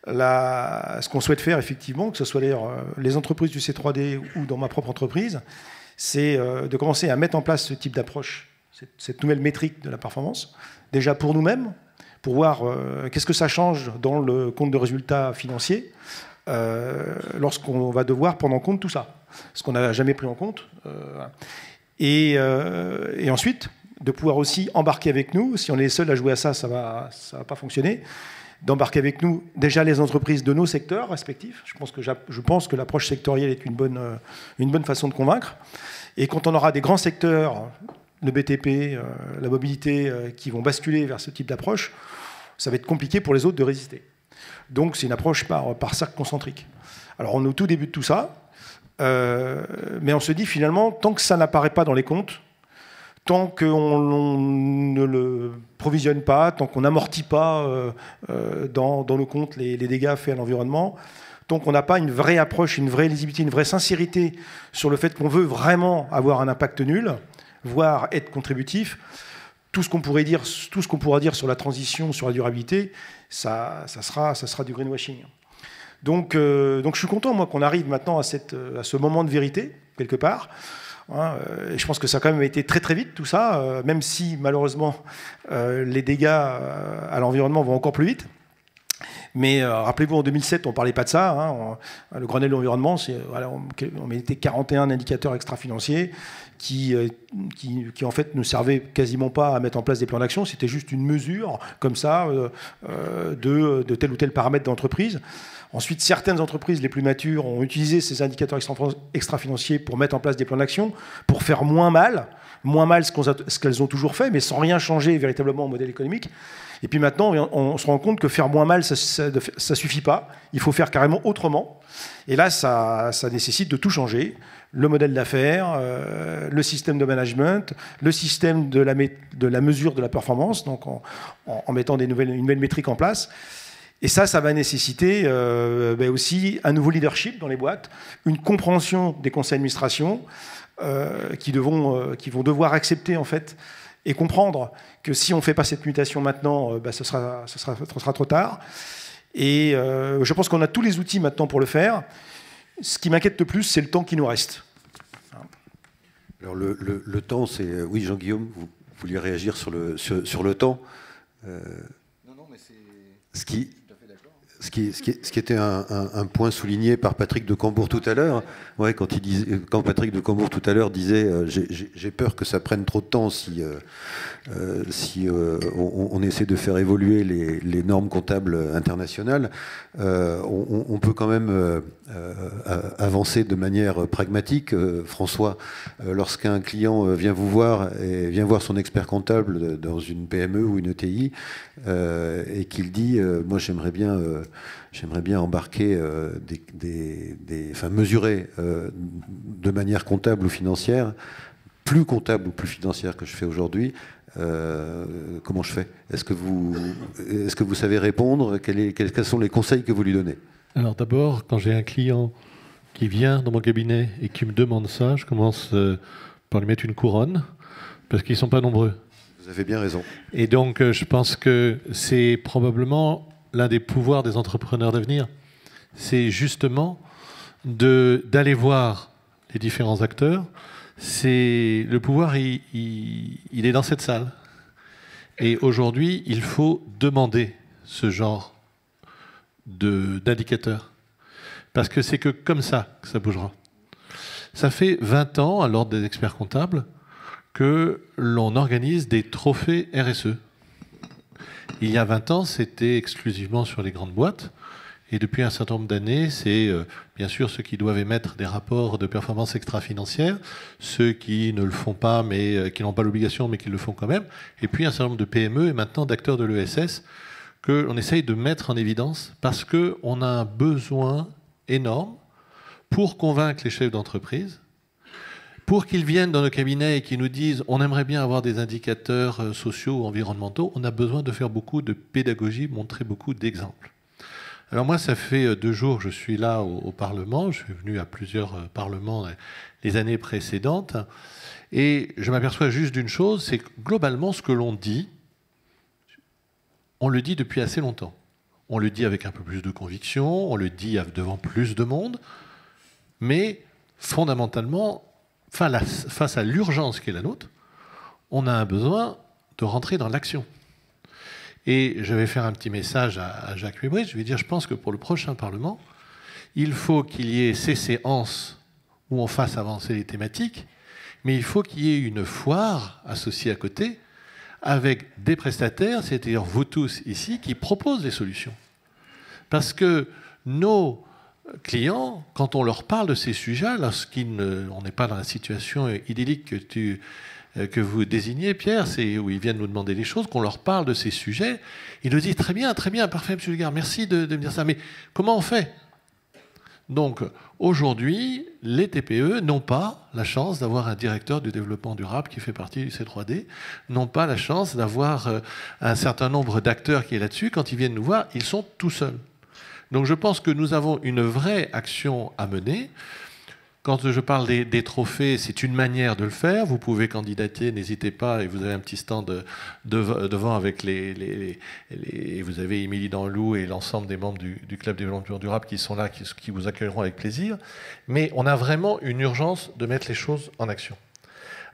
Ce qu'on souhaite faire, effectivement, que ce soit les entreprises du C3D ou dans ma propre entreprise, c'est de commencer à mettre en place ce type d'approche, cette nouvelle métrique de la performance, déjà pour nous-mêmes, pour voir qu'est-ce que ça change dans le compte de résultats financiers lorsqu'on va devoir prendre en compte tout ça, ce qu'on n'a jamais pris en compte. Et ensuite, de pouvoir aussi embarquer avec nous, si on est les seuls à jouer à ça, ça va pas fonctionner, d'embarquer avec nous déjà les entreprises de nos secteurs respectifs. Je pense que l'approche sectorielle est une bonne façon de convaincre. Et quand on aura des grands secteurs, le BTP, la mobilité, qui vont basculer vers ce type d'approche, ça va être compliqué pour les autres de résister. Donc c'est une approche par cercle concentrique. Alors on est au tout début de tout ça, mais on se dit finalement, tant que ça n'apparaît pas dans les comptes, tant qu'on ne le provisionne pas, tant qu'on n'amortit pas dans nos comptes les dégâts faits à l'environnement, tant qu'on n'a pas une vraie approche, une vraie lisibilité, une vraie sincérité sur le fait qu'on veut vraiment avoir un impact nul, voire être contributif, tout ce qu'on pourra dire sur la transition, sur la durabilité, ça sera du greenwashing. Donc je suis content, moi, qu'on arrive maintenant à ce moment de vérité, quelque part. Et je pense que ça a quand même été très très vite, tout ça, même si, malheureusement, les dégâts à l'environnement vont encore plus vite. Mais rappelez-vous, en 2007, on ne parlait pas de ça. Le Grenelle de l'environnement, on mettait 41 indicateurs extra-financiers qui en fait ne servaient quasiment pas à mettre en place des plans d'action. C'était juste une mesure, comme ça, de tel ou tel paramètre d'entreprise. Ensuite, certaines entreprises les plus matures ont utilisé ces indicateurs extra-financiers pour mettre en place des plans d'action, pour faire moins mal ce qu'elles ont toujours fait, mais sans rien changer véritablement au modèle économique. Et puis maintenant, on se rend compte que faire moins mal, ça suffit pas. Il faut faire carrément autrement. Et là, ça nécessite de tout changer. Le modèle d'affaires, le système de management, le système de la mesure de la performance, donc en mettant une nouvelle métrique en place. Et ça va nécessiter aussi un nouveau leadership dans les boîtes, une compréhension des conseils d'administration qui vont devoir accepter en fait et comprendre que si on ne fait pas cette mutation maintenant, ce sera trop tard. Et je pense qu'on a tous les outils maintenant pour le faire. Ce qui m'inquiète le plus, c'est le temps qui nous reste. Alors le temps, c'est... Oui, Jean-Guillaume, vous vouliez réagir sur le temps. Non, mais c'est... Ce qui était un point souligné par Patrick de Cambourg tout à l'heure, ouais, quand Patrick de Cambourg tout à l'heure disait j'ai peur que ça prenne trop de temps si on essaie de faire évoluer les normes comptables internationales, on peut quand même avancer de manière pragmatique. François, lorsqu'un client vient vous voir et vient voir son expert comptable dans une PME ou une ETI et qu'il dit moi j'aimerais bien embarquer mesurer de manière comptable ou financière, plus comptable ou plus financière que je fais aujourd'hui, comment je fais? Est-ce que vous savez répondre? Quels sont les conseils que vous lui donnez? Alors d'abord, quand j'ai un client qui vient dans mon cabinet et qui me demande ça, je commence par lui mettre une couronne, parce qu'ils ne sont pas nombreux. Vous avez bien raison. Et donc je pense que c'est probablement l'un des pouvoirs des entrepreneurs d'avenir. C'est justement d'aller voir les différents acteurs. Le pouvoir, il est dans cette salle. Et aujourd'hui, il faut demander ce genre d'indicateurs. Parce que c'est que comme ça que ça bougera. Ça fait 20 ans, à l'ordre des experts comptables, que l'on organise des trophées RSE. Il y a 20 ans, c'était exclusivement sur les grandes boîtes. Et depuis un certain nombre d'années, c'est bien sûr ceux qui doivent émettre des rapports de performance extra-financière, ceux qui ne le font pas, mais qui n'ont pas l'obligation, mais qui le font quand même. Et puis un certain nombre de PME et maintenant d'acteurs de l'ESS que l'on essaye de mettre en évidence parce qu'on a un besoin énorme pour convaincre les chefs d'entreprise, pour qu'ils viennent dans nos cabinets et qu'ils nous disent on aimerait bien avoir des indicateurs sociaux ou environnementaux, on a besoin de faire beaucoup de pédagogie, montrer beaucoup d'exemples. Alors moi, ça fait 2 jours que je suis là au Parlement. Je suis venu à plusieurs parlements les années précédentes. Et je m'aperçois juste d'une chose, c'est que globalement, ce que l'on dit, on le dit depuis assez longtemps. On le dit avec un peu plus de conviction, on le dit devant plus de monde. Mais fondamentalement, face à l'urgence qui est la nôtre, on a un besoin de rentrer dans l'action. Et je vais faire un petit message à Jacques Mébret. Je vais dire, je pense que pour le prochain Parlement, il faut qu'il y ait ces séances où on fasse avancer les thématiques, mais il faut qu'il y ait une foire associée à côté avec des prestataires, c'est-à-dire vous tous ici, qui proposent des solutions. Parce que nos clients, quand on leur parle de ces sujets, lorsqu'on n'est pas dans la situation idyllique que vous désignez, Pierre, c'est où ils viennent nous demander des choses, qu'on leur parle de ces sujets, ils nous disent très bien, parfait, M. Legare, merci de me dire ça, mais comment on fait? Donc, aujourd'hui, les TPE n'ont pas la chance d'avoir un directeur du développement durable qui fait partie du C3D, n'ont pas la chance d'avoir un certain nombre d'acteurs qui est là-dessus. Quand ils viennent nous voir, ils sont tout seuls. Donc, je pense que nous avons une vraie action à mener. Quand je parle des trophées, c'est une manière de le faire. Vous pouvez candidater, n'hésitez pas, et vous avez un petit stand devant avec vous avez Émilie Danlou et l'ensemble des membres du Club développement durable qui sont là, qui vous accueilleront avec plaisir. Mais on a vraiment une urgence de mettre les choses en action.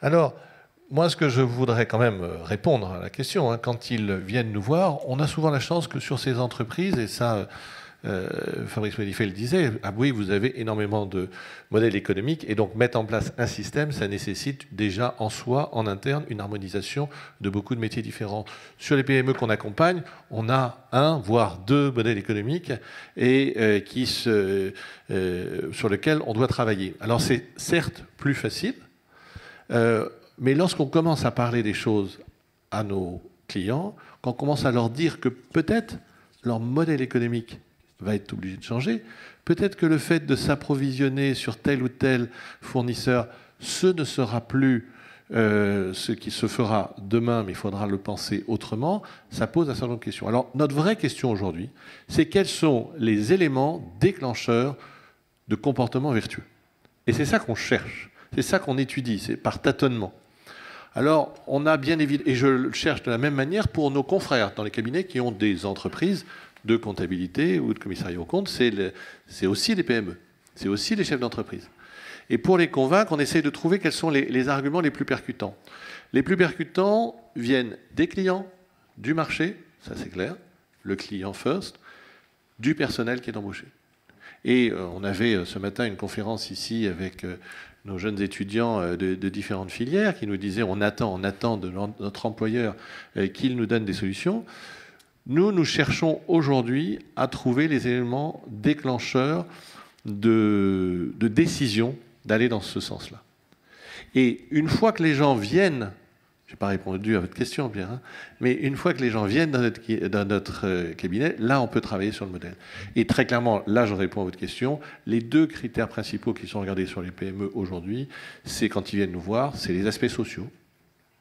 Alors, moi, ce que je voudrais quand même répondre à la question, quand ils viennent nous voir, on a souvent la chance que sur ces entreprises, et ça... Fabrice Mellifet le disait, ah oui, vous avez énormément de modèles économiques et donc mettre en place un système, ça nécessite déjà en soi, en interne, une harmonisation de beaucoup de métiers différents. Sur les PME qu'on accompagne, on a 1, voire 2 modèles économiques et sur lesquels on doit travailler. Alors c'est certes plus facile, mais lorsqu'on commence à parler des choses à nos clients, qu'on commence à leur dire que peut-être leur modèle économique va être obligé de changer. Peut-être que le fait de s'approvisionner sur tel ou tel fournisseur, ce ne sera plus ce qui se fera demain, mais il faudra le penser autrement. Ça pose un certain nombre de questions. Alors, notre vraie question aujourd'hui, c'est quels sont les éléments déclencheurs de comportement vertueux. Et c'est ça qu'on cherche, c'est ça qu'on étudie, c'est par tâtonnement. Alors, on a bien évidemment, et je le cherche de la même manière pour nos confrères dans les cabinets qui ont des entreprises de comptabilité ou de commissariat aux comptes, c'est aussi les PME, c'est aussi les chefs d'entreprise. Et pour les convaincre, on essaye de trouver quels sont les arguments les plus percutants. Les plus percutants viennent des clients, du marché, ça c'est clair, le client first, du personnel qui est embauché. Et on avait ce matin une conférence ici avec nos jeunes étudiants de différentes filières qui nous disaient on attend de notre employeur qu'il nous donne des solutions. Nous cherchons aujourd'hui à trouver les éléments déclencheurs de décision d'aller dans ce sens-là. Et une fois que les gens viennent, je n'ai pas répondu à votre question, Pierre, hein, mais une fois que les gens viennent dans notre cabinet, là, on peut travailler sur le modèle. Et très clairement, là, je réponds à votre question. Les deux critères principaux qui sont regardés sur les PME aujourd'hui, c'est quand ils viennent nous voir, c'est les aspects sociaux,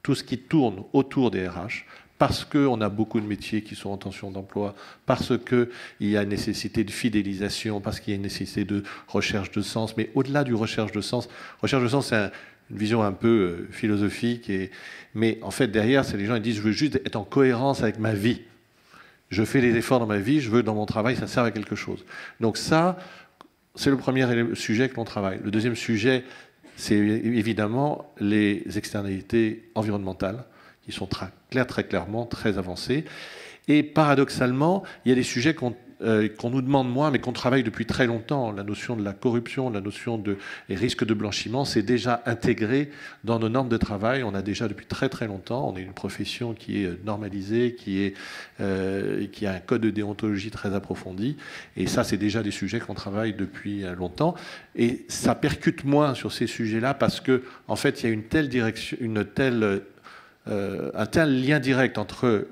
tout ce qui tourne autour des RH, parce qu'on a beaucoup de métiers qui sont en tension d'emploi, parce qu'il y a une nécessité de fidélisation, parce qu'il y a une nécessité de recherche de sens. Mais au-delà du recherche de sens, c'est une vision un peu philosophique. Mais en fait, derrière, c'est les gens qui disent « je veux juste être en cohérence avec ma vie. Je fais des efforts dans ma vie, je veux dans mon travail, ça sert à quelque chose. » Donc ça, c'est le premier sujet que l'on travaille. Le deuxième sujet, c'est évidemment les externalités environnementales, qui sont très clairement très avancés. Et paradoxalement, il y a des sujets qu'on nous demande moins, mais qu'on travaille depuis très longtemps. La notion de la corruption, la notion des risques de blanchiment, c'est déjà intégré dans nos normes de travail. On a déjà depuis très longtemps, on est une profession qui est normalisée, qui a un code de déontologie très approfondi. Et ça, c'est déjà des sujets qu'on travaille depuis longtemps. Et ça percute moins sur ces sujets-là parce que, en fait, il y a une telle direction, un tel lien direct entre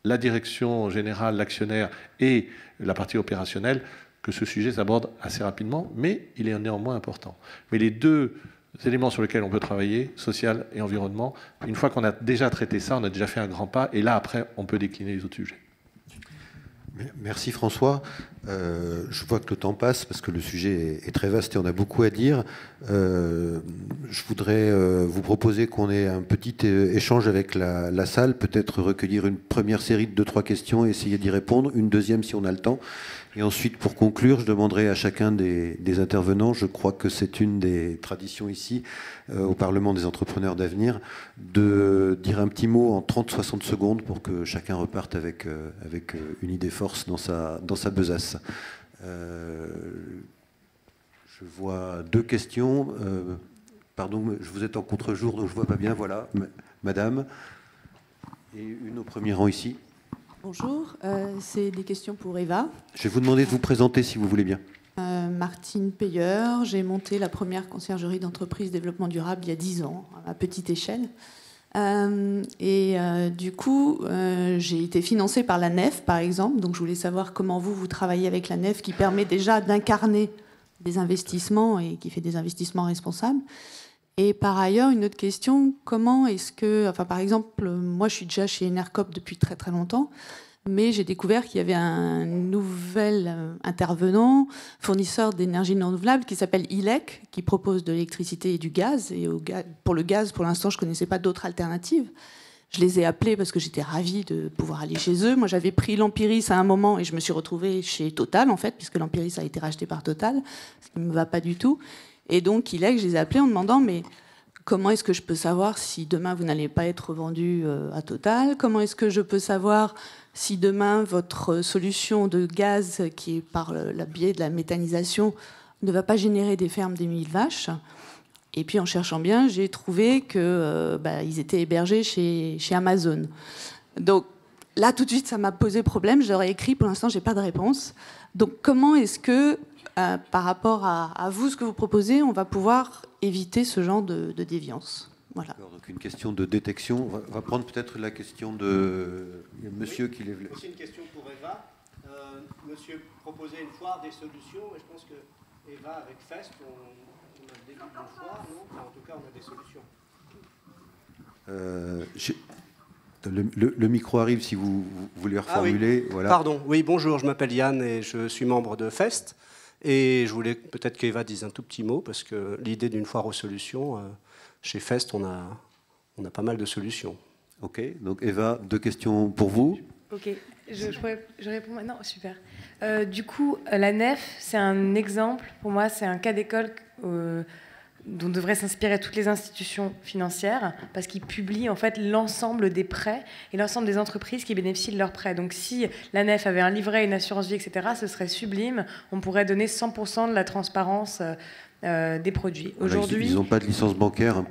la direction générale, l'actionnaire et la partie opérationnelle que ce sujet s'aborde assez rapidement, mais il est néanmoins important. Mais les deux éléments sur lesquels on peut travailler, social et environnement, une fois qu'on a déjà traité ça, on a déjà fait un grand pas, et là, après, on peut décliner les autres sujets. Merci François. Je vois que le temps passe parce que le sujet est très vaste et on a beaucoup à dire. Je voudrais vous proposer qu'on ait un petit échange avec la salle, peut-être recueillir une première série de 2-3 questions et essayer d'y répondre, une deuxième si on a le temps. Et ensuite, pour conclure, je demanderai à chacun des intervenants, je crois que c'est une des traditions ici, au Parlement des entrepreneurs d'avenir, de dire un petit mot en 30-60 secondes pour que chacun reparte avec une idée force dans sa besace. Je vois 2 questions. Pardon, vous êtes en contre-jour, donc je ne vois pas bien. Voilà, madame. Et une au premier rang ici. Bonjour, c'est des questions pour Eva. Je vais vous demander de vous présenter si vous voulez bien. Martine Payeur, j'ai monté la première conciergerie d'entreprise développement durable il y a 10 ans, à petite échelle. Du coup, j'ai été financée par la NEF, par exemple. Donc je voulais savoir comment vous travaillez avec la NEF, qui permet déjà d'incarner des investissements et qui fait des investissements responsables. Et par ailleurs, une autre question, comment est-ce que... Enfin, par exemple, moi, je suis déjà chez Enercop depuis très longtemps, mais j'ai découvert qu'il y avait un nouvel intervenant, fournisseur d'énergie non renouvelable, qui s'appelle ILEC, qui propose de l'électricité et du gaz. Et pour le gaz, pour l'instant, je ne connaissais pas d'autres alternatives. Je les ai appelés parce que j'étais ravie de pouvoir aller chez eux. Moi, j'avais pris l'Empiris à un moment et je me suis retrouvée chez Total, en fait, puisque l'Empiris a été racheté par Total, ce qui ne me va pas du tout. Et donc, ILEC, je les ai appelés en demandant, mais comment est-ce que je peux savoir si demain, vous n'allez pas être vendu à Total? Comment est-ce que je peux savoir si demain, votre solution de gaz, qui est par le biais de la méthanisation, ne va pas générer des fermes des 1000 vaches? Et puis, en cherchant bien, j'ai trouvé qu'ils étaient hébergés chez Amazon. Donc, là, tout de suite, ça m'a posé problème. Je leur ai écrit, pour l'instant, je n'ai pas de réponse. Donc, comment est-ce que... par rapport à vous, ce que vous proposez, on va pouvoir éviter ce genre de déviance. Voilà. Donc une question de détection. On va prendre peut-être la question de monsieur qui lève. Aussi une question pour Eva. Monsieur proposait une foire des solutions, et je pense que Eva, avec Fest, on a le début d'une foire, non? Enfin, en tout cas, on a des solutions. Le micro arrive si vous voulez reformuler. Oui. Voilà. Pardon. Oui, bonjour, je m'appelle Yann et je suis membre de Fest. Et je voulais peut-être qu'Eva dise un tout petit mot, parce que l'idée d'une foire aux solutions, chez Fest, on on a pas mal de solutions. Ok, donc Eva, 2 questions pour vous. Ok, je réponds maintenant, super. Du coup, la nef, c'est un exemple, pour moi, c'est un cas d'école dont devraient s'inspirer toutes les institutions financières, parce qu'ils publient en fait l'ensemble des prêts et l'ensemble des entreprises qui bénéficient de leurs prêts. Donc si la nef avait un livret, une assurance vie, etc., ce serait sublime. On pourrait donner 100% de la transparence des produits. Aujourd'hui, ils n'ont pas de licence bancaire.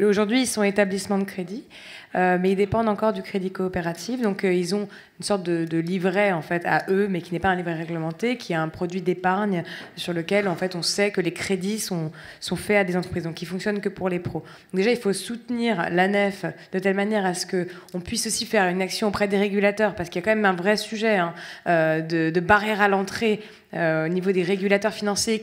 Aujourd'hui, ils sont établissements de crédit, mais ils dépendent encore du crédit coopératif. Donc, ils ont une sorte de livret en fait à eux, mais qui n'est pas un livret réglementé, qui est un produit d'épargne sur lequel en fait on sait que les crédits sont faits à des entreprises, donc qui fonctionnent que pour les pros. Donc déjà, il faut soutenir la nef de telle manière à ce que on puisse aussi faire une action auprès des régulateurs, parce qu'il y a quand même un vrai sujet de barrière à l'entrée. Au niveau des régulateurs financiers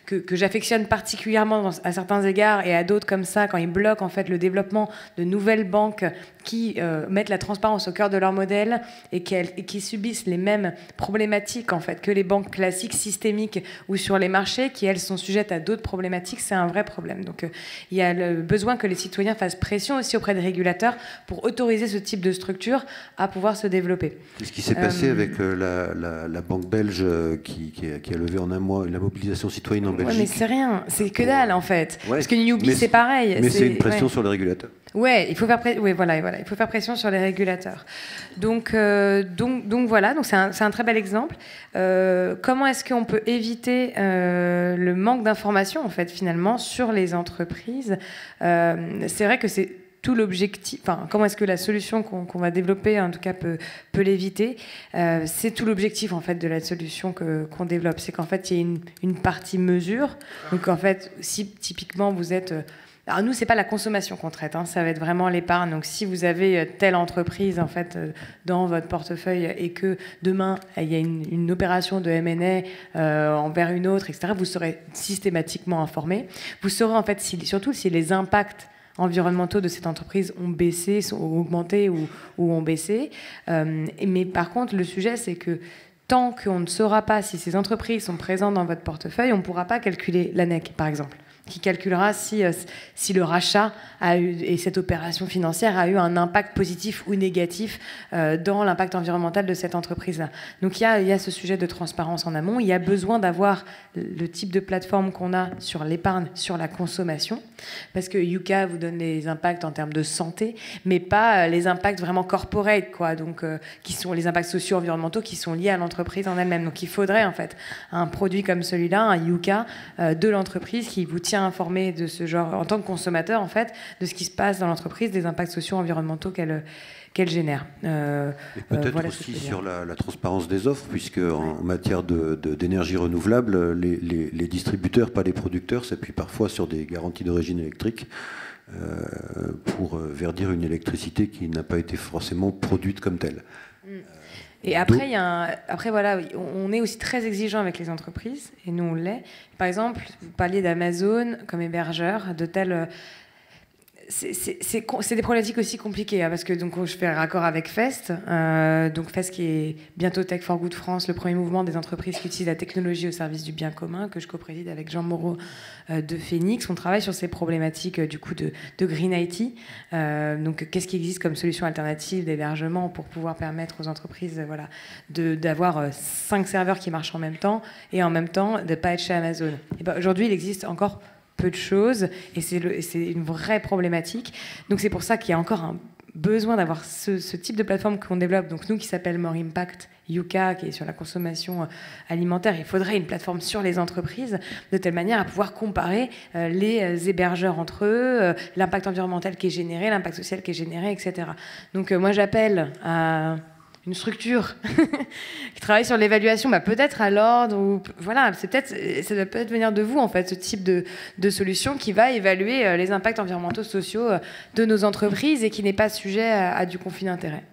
que j'affectionne particulièrement à certains égards, et à d'autres comme ça, quand ils bloquent en fait le développement de nouvelles banques qui mettent la transparence au cœur de leur modèle et qui subissent les mêmes problématiques en fait que les banques classiques, systémiques ou sur les marchés, qui elles sont sujettes à d'autres problématiques, c'est un vrai problème. Donc il y a le besoin que les citoyens fassent pression aussi auprès des régulateurs pour autoriser ce type de structure à pouvoir se développer. Qu'est-ce qui s'est passé avec la banque belge qui a levé en un mois la mobilisation citoyenne en Belgique? Ouais, mais c'est rien, c'est que dalle en fait. Ouais, parce que Newbie, c'est pareil. Mais c'est une pression sur les régulateurs. Ouais, il faut faire il faut faire pression sur les régulateurs. Donc voilà, donc c'est un très bel exemple. Comment est-ce qu'on peut éviter le manque d'information en fait finalement sur les entreprises? C'est vrai que c'est tout l'objectif, enfin, comment est-ce que la solution qu'on va développer, en tout cas, peut l'éviter? C'est tout l'objectif, en fait, de la solution qu'on développe. C'est qu'en fait, il y a une partie mesure. Donc, en fait, si typiquement vous êtes... Alors, nous, c'est pas la consommation qu'on traite, hein, ça va être vraiment l'épargne. Donc, si vous avez telle entreprise, en fait, dans votre portefeuille et que demain, il y a une opération de M&A envers une autre, etc., vous serez systématiquement informé. Vous saurez, en fait, surtout si les impacts environnementaux de cette entreprise ont baissé, ont augmenté ou ont baissé. Mais par contre, le sujet, c'est que tant qu'on ne saura pas si ces entreprises sont présentes dans votre portefeuille, on ne pourra pas calculer l'ANEC, par exemple, qui calculera si le rachat et cette opération financière a eu un impact positif ou négatif dans l'impact environnemental de cette entreprise-là. Donc il y a ce sujet de transparence en amont. Il y a besoin d'avoir le type de plateforme qu'on a sur l'épargne, sur la consommation, parce que Yuka vous donne les impacts en termes de santé, mais pas les impacts vraiment corporate, quoi, donc qui sont les impacts sociaux, environnementaux qui sont liés à l'entreprise en elle-même. Donc il faudrait en fait un produit comme celui-là, un Yuka de l'entreprise qui vous tient informé de ce genre, en tant que consommateur en fait, de ce qui se passe dans l'entreprise, des impacts sociaux, environnementaux qu'elle génère. Et peut-être aussi sur la transparence des offres, puisque en matière d'énergie renouvelable, les distributeurs, pas les producteurs, s'appuient parfois sur des garanties d'origine électrique pour verdir une électricité qui n'a pas été forcément produite comme telle. Et après, voilà, on est aussi très exigeant avec les entreprises, et nous on l'est. Par exemple, vous parliez d'Amazon comme hébergeur, de tels... C'est des problématiques aussi compliquées, hein, parce que donc, je fais un raccord avec FEST, donc FEST qui est bientôt Tech for Good France, le premier mouvement des entreprises qui utilisent la technologie au service du bien commun, que je co-préside avec Jean Moreau de Phoenix. On travaille sur ces problématiques du coup de Green IT. Donc qu'est-ce qui existe comme solution alternative d'hébergement pour pouvoir permettre aux entreprises d'avoir 5 serveurs qui marchent en même temps et en même temps de ne pas être chez Amazon. Et ben, aujourd'hui, il existe encore peu de choses, et c'est une vraie problématique. Donc c'est pour ça qu'il y a encore un besoin d'avoir ce type de plateforme qu'on développe, donc nous qui s'appelle More Impact Yuka, qui est sur la consommation alimentaire. Il faudrait une plateforme sur les entreprises, de telle manière à pouvoir comparer les hébergeurs entre eux, l'impact environnemental qui est généré, l'impact social qui est généré, etc. Donc moi j'appelle à une structure qui travaille sur l'évaluation, peut-être à l'ordre, ou voilà, ça doit peut-être venir de vous en fait, ce type de solution qui va évaluer les impacts environnementaux, sociaux de nos entreprises et qui n'est pas sujet à du conflit d'intérêts.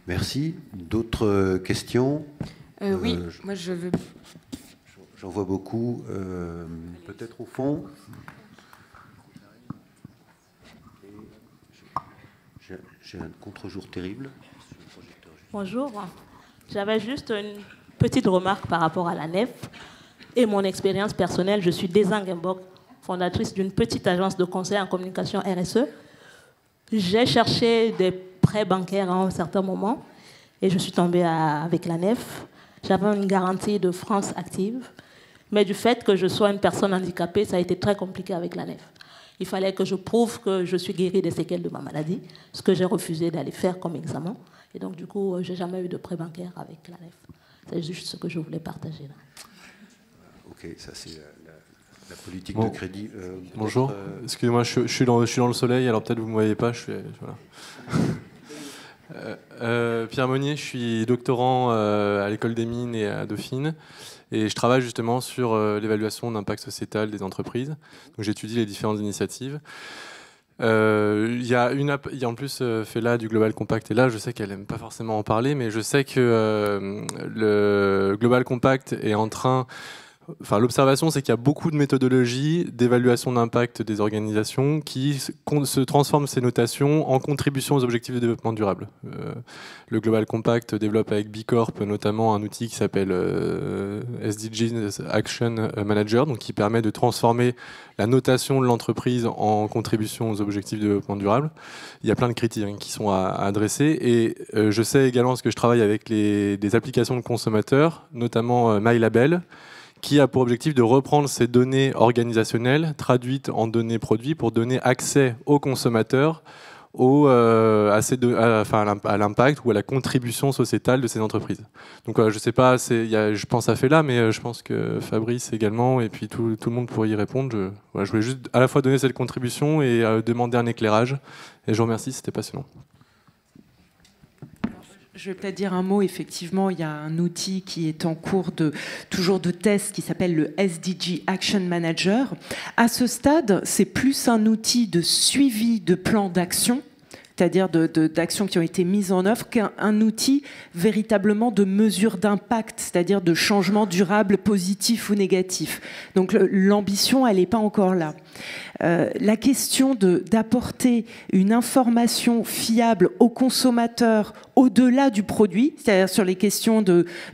Merci. D'autres questions? Oui, moi je veux. J'en vois beaucoup. Peut-être au fond. J'ai un contre-jour terrible. Bonjour, j'avais juste une petite remarque par rapport à la nef et mon expérience personnelle. Je suis des Ingenborg fondatrice d'une petite agence de conseil en communication RSE. J'ai cherché des prêts bancaires à un certain moment et je suis tombée avec la NEF. J'avais une garantie de France Active, mais du fait que je sois une personne handicapée, ça a été très compliqué avec la NEF. Il fallait que je prouve que je suis guérie des séquelles de ma maladie, ce que j'ai refusé d'aller faire comme examen. Et donc, du coup, je n'ai jamais eu de prêt bancaire avec la NEF. C'est juste ce que je voulais partager là. Ok, ça c'est la politique de crédit. Bonjour, excusez-moi, je suis dans le soleil, alors peut-être vous ne me voyez pas. Voilà. Pierre Monnier, je suis doctorant à l'École des Mines et à Dauphine. Et je travaille justement sur l'évaluation d'impact sociétal des entreprises. Donc j'étudie les différentes initiatives. Il y a en plus Fela du Global Compact, et là je sais qu'elle n'aime pas forcément en parler, mais je sais que le Global Compact est en train... Enfin, l'observation, c'est qu'il y a beaucoup de méthodologies d'évaluation d'impact des organisations qui se transforment ces notations en contribution aux objectifs de développement durable. Le Global Compact développe avec B Corp notamment un outil qui s'appelle SDG Action Manager, donc qui permet de transformer la notation de l'entreprise en contribution aux objectifs de développement durable. Il y a plein de critères qui sont à adresser, et je sais également, parce que je travaille avec des applications de consommateurs, notamment MyLabel, qui a pour objectif de reprendre ces données organisationnelles traduites en données produits pour donner accès aux consommateurs à l'impact ou à la contribution sociétale de ces entreprises. Donc je ne sais pas, je pense à Fela, mais je pense que Fabrice également, et puis tout le monde pourrait y répondre. Je voulais juste à la fois donner cette contribution et demander un éclairage. Et je vous remercie, c'était passionnant. Je vais peut-être dire un mot. Effectivement, il y a un outil qui est en cours toujours de test qui s'appelle le SDG Action Manager. À ce stade, c'est plus un outil de suivi de plans d'action, c'est-à-dire d'actions qui ont été mises en œuvre, qu'un outil véritablement de mesure d'impact, c'est-à-dire de changement durable positif ou négatif. Donc l'ambition, elle n'est pas encore là. La question d'apporter une information fiable aux consommateurs au-delà du produit, c'est-à-dire sur les questions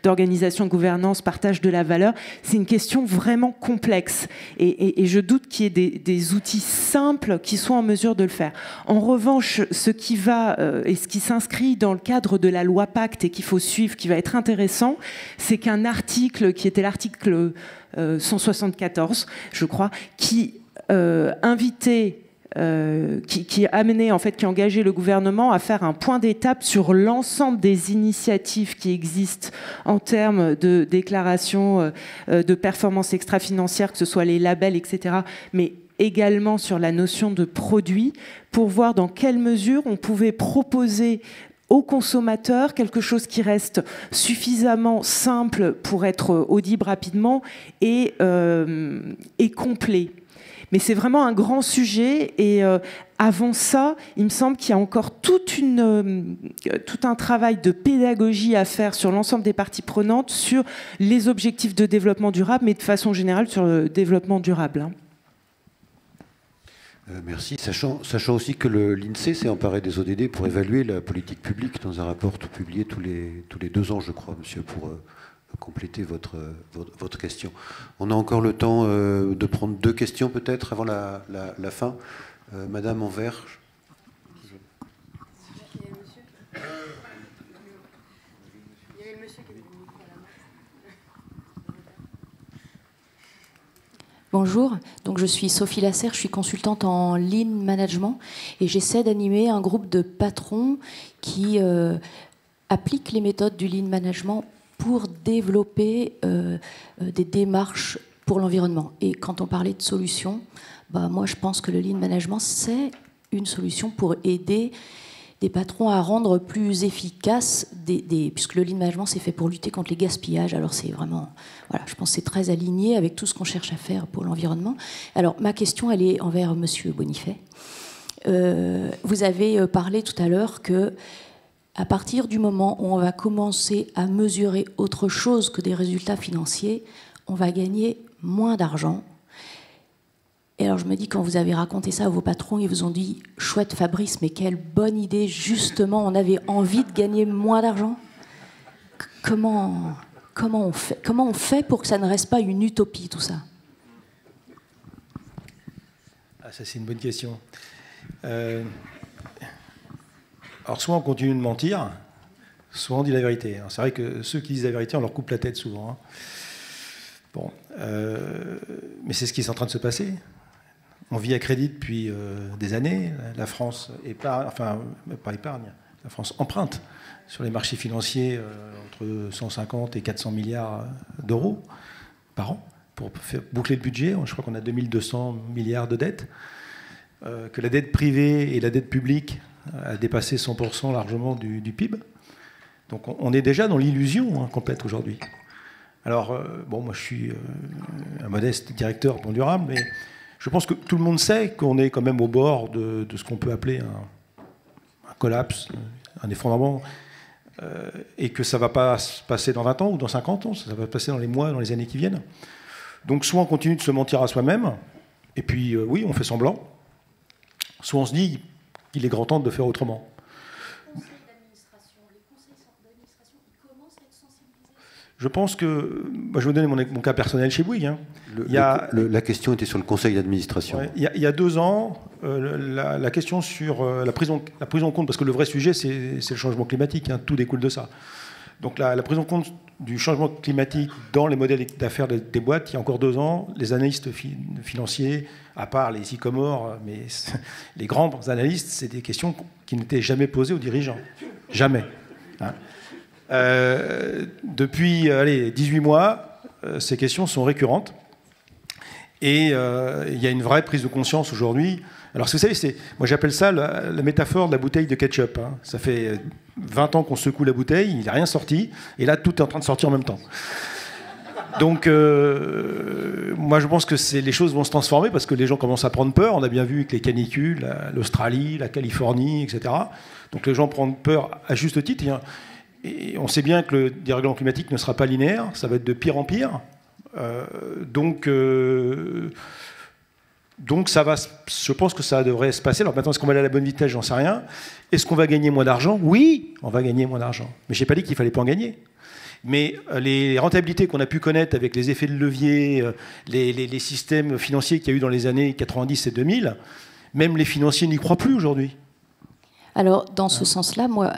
d'organisation, gouvernance, partage de la valeur, c'est une question vraiment complexe. Et je doute qu'il y ait des outils simples qui soient en mesure de le faire. En revanche, ce qui va et ce qui s'inscrit dans le cadre de la loi Pacte et qu'il faut suivre, qui va être intéressant, c'est qu'un article qui était l'article 174, je crois, qui invité, qui amenait, en fait, qui engageait le gouvernement à faire un point d'étape sur l'ensemble des initiatives qui existent en termes de déclaration de performance extra-financière, que ce soit les labels, etc., mais également sur la notion de produit, pour voir dans quelle mesure on pouvait proposer aux consommateurs quelque chose qui reste suffisamment simple pour être audible rapidement et complet. Mais c'est vraiment un grand sujet, et avant ça, il me semble qu'il y a encore tout un travail de pédagogie à faire sur l'ensemble des parties prenantes sur les objectifs de développement durable, mais de façon générale sur le développement durable. Merci. Sachant aussi que l'INSEE s'est emparé des ODD pour évaluer la politique publique dans un rapport publié tous les 2 ans, je crois, monsieur, pour compléter votre question. On a encore le temps de prendre 2 questions peut-être avant la fin. Madame Anvers. Bonjour, donc je suis Sophie Lasserre, je suis consultante en Lean Management et j'essaie d'animer un groupe de patrons qui appliquent les méthodes du Lean Management pour développer des démarches pour l'environnement. Et quand on parlait de solutions, moi je pense que le Lean Management c'est une solution pour aider des patrons à rendre plus efficaces puisque le Lean Management c'est fait pour lutter contre les gaspillages. Alors c'est vraiment, voilà, je pense que c'est très aligné avec tout ce qu'on cherche à faire pour l'environnement. Alors ma question elle est envers Monsieur Bonifay. Vous avez parlé tout à l'heure que à partir du moment où on va commencer à mesurer autre chose que des résultats financiers, on va gagner moins d'argent. Et alors je me dis, quand vous avez raconté ça à vos patrons, ils vous ont dit « Chouette Fabrice, mais quelle bonne idée, justement, on avait envie de gagner moins d'argent ». Comment on fait pour que ça ne reste pas une utopie, tout ça ? Ah, ça, c'est une bonne question. Alors, soit on continue de mentir, soit on dit la vérité. C'est vrai que ceux qui disent la vérité, on leur coupe la tête souvent. Hein. Bon, mais c'est ce qui est en train de se passer. On vit à crédit depuis des années. La France épargne, enfin, pas épargne, la France emprunte sur les marchés financiers entre 150 et 400 milliards d'euros par an pour faire boucler le budget. Je crois qu'on a 2200 milliards de dettes. Que la dette privée et la dette publique a dépassé 100% largement du PIB. Donc on est déjà dans l'illusion complète aujourd'hui. Alors, bon, moi je suis un modeste directeur Fonds Durable, mais je pense que tout le monde sait qu'on est quand même au bord de ce qu'on peut appeler un collapse, un effondrement, et que ça ne va pas se passer dans 20 ans ou dans 50 ans, ça va se passer dans les mois, dans les années qui viennent. Donc soit on continue de se mentir à soi-même, et puis oui, on fait semblant, soit on se dit qu'il est grand temps de faire autrement. Je pense que... Bah, je vais vous donner mon cas personnel chez Bouygues. Hein. La question était sur le conseil d'administration. Ouais, il y a 2 ans, la question sur la prise en compte, parce que le vrai sujet, c'est le changement climatique, hein, tout découle de ça. Donc la prise en compte du changement climatique dans les modèles d'affaires des boîtes, il y a encore 2 ans, les analystes financiers, à part les sycomores, mais les grands analystes, c'est des questions qui n'étaient jamais posées aux dirigeants. Jamais. Hein. Depuis 18 mois, ces questions sont récurrentes. Et il y a une vraie prise de conscience aujourd'hui. Alors, vous savez, moi j'appelle ça la métaphore de la bouteille de ketchup. Hein. Ça fait 20 ans qu'on secoue la bouteille, il n'y a rien sorti, et là tout est en train de sortir en même temps. Donc, moi je pense que les choses vont se transformer parce que les gens commencent à prendre peur. On a bien vu avec les canicules, l'Australie, la Californie, etc. Donc les gens prennent peur à juste titre. Et on sait bien que le dérèglement climatique ne sera pas linéaire, ça va être de pire en pire. Donc ça va, je pense que ça devrait se passer. Alors maintenant, est-ce qu'on va aller à la bonne vitesse? J'en sais rien. Est-ce qu'on va gagner moins d'argent? Oui, on va gagner moins d'argent. Mais je n'ai pas dit qu'il ne fallait pas en gagner. Mais les rentabilités qu'on a pu connaître avec les effets de levier, les systèmes financiers qu'il y a eu dans les années 90 et 2000, même les financiers n'y croient plus aujourd'hui. Alors, dans ce sens-là, moi,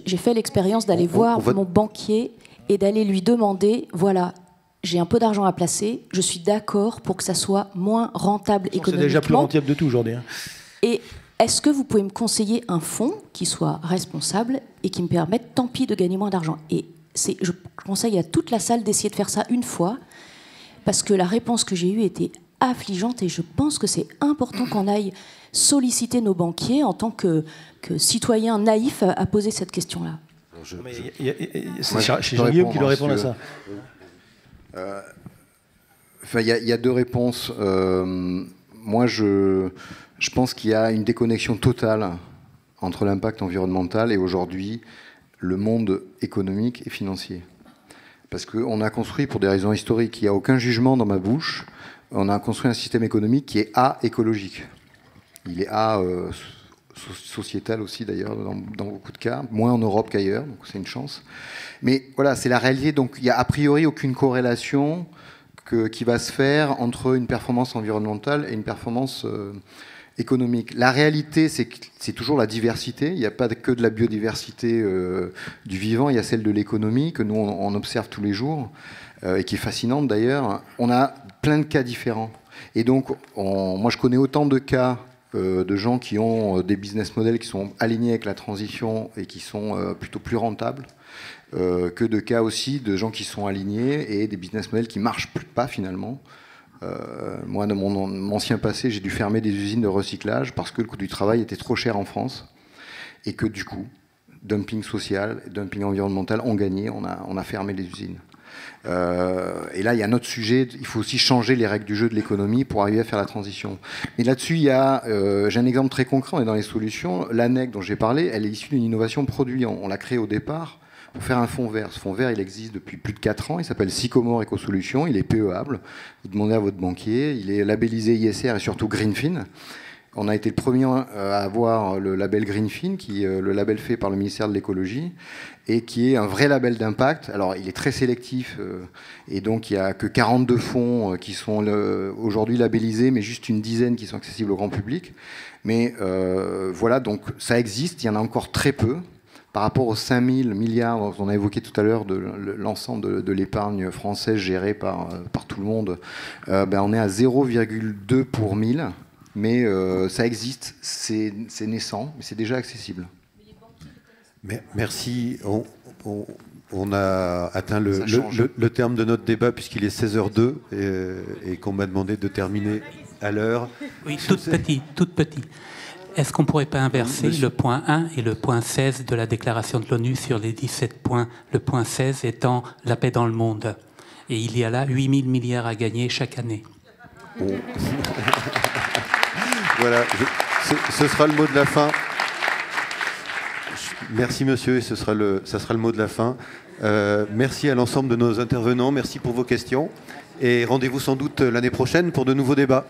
j'ai fait l'expérience d'aller voir mon banquier et d'aller lui demander, voilà, j'ai un peu d'argent à placer, je suis d'accord pour que ça soit moins rentable économiquement. C'est déjà plus rentable de tout aujourd'hui. Hein. Et est-ce que vous pouvez me conseiller un fonds qui soit responsable et qui me permette, tant pis, de gagner moins d'argent? Et je conseille à toute la salle d'essayer de faire ça une fois, parce que la réponse que j'ai eue était affligeante et je pense que c'est important qu'on aille solliciter nos banquiers en tant que citoyens naïfs à poser cette question-là. C'est Jean-Guillaume qui doit répondre à ça. Il y a 2 réponses. Moi, je pense qu'il y a une déconnexion totale entre l'impact environnemental et aujourd'hui le monde économique et financier. Parce qu'on a construit, pour des raisons historiques, il n'y a aucun jugement dans ma bouche, on a construit un système économique qui est écologique. Il est sociétal aussi d'ailleurs dans beaucoup de cas, moins en Europe qu'ailleurs, donc c'est une chance. Mais voilà, c'est la réalité, donc il n'y a a priori aucune corrélation qui va se faire entre une performance environnementale et une performance économique. La réalité, c'est que c'est toujours la diversité, il n'y a pas que de la biodiversité du vivant, il y a celle de l'économie que nous on observe tous les jours, et qui est fascinante d'ailleurs. On a plein de cas différents. Et donc, moi je connais autant de cas de gens qui ont des business models qui sont alignés avec la transition et qui sont plutôt plus rentables, que de cas aussi de gens qui sont alignés et des business models qui ne marchent pas finalement. Moi, dans mon ancien passé, j'ai dû fermer des usines de recyclage parce que le coût du travail était trop cher en France et que du coup, dumping social, dumping environnemental ont gagné, on a fermé les usines. Et là, il y a un autre sujet, il faut aussi changer les règles du jeu de l'économie pour arriver à faire la transition. Mais là-dessus, j'ai un exemple très concret, on est dans les solutions. L'ANEC dont j'ai parlé, elle est issue d'une innovation produit. On l'a créée au départ pour faire un fonds vert. Ce fonds vert, il existe depuis plus de 4 ans, il s'appelle Sycomore Éco-Solutions, il est PEable. Vous demandez à votre banquier, il est labellisé ISR et surtout Greenfin. On a été le premier à avoir le label Greenfin, qui est le label fait par le ministère de l'écologie, et qui est un vrai label d'impact. Alors, il est très sélectif, et donc il n'y a que 42 fonds qui sont aujourd'hui labellisés, mais juste une dizaine qui sont accessibles au grand public. Mais voilà, donc ça existe, il y en a encore très peu. Par rapport aux 5 000 milliards dont on a évoqué tout à l'heure, de l'ensemble de l'épargne française gérée par tout le monde, on est à 0,2 pour 1000. Mais ça existe, c'est naissant, mais c'est déjà accessible. Merci. On a atteint le terme de notre débat puisqu'il est 16h02 et qu'on m'a demandé de terminer à l'heure. Oui, toute petite. Est-ce qu'on ne pourrait pas inverser le point 1 et le point 16 de la déclaration de l'ONU sur les 17 points, le point 16 étant la paix dans le monde? Et il y a là 8 000 milliards à gagner chaque année. Oh. Voilà, ce sera le mot de la fin. Merci monsieur, et ça sera le mot de la fin. Merci à l'ensemble de nos intervenants, merci pour vos questions. Et rendez-vous sans doute l'année prochaine pour de nouveaux débats.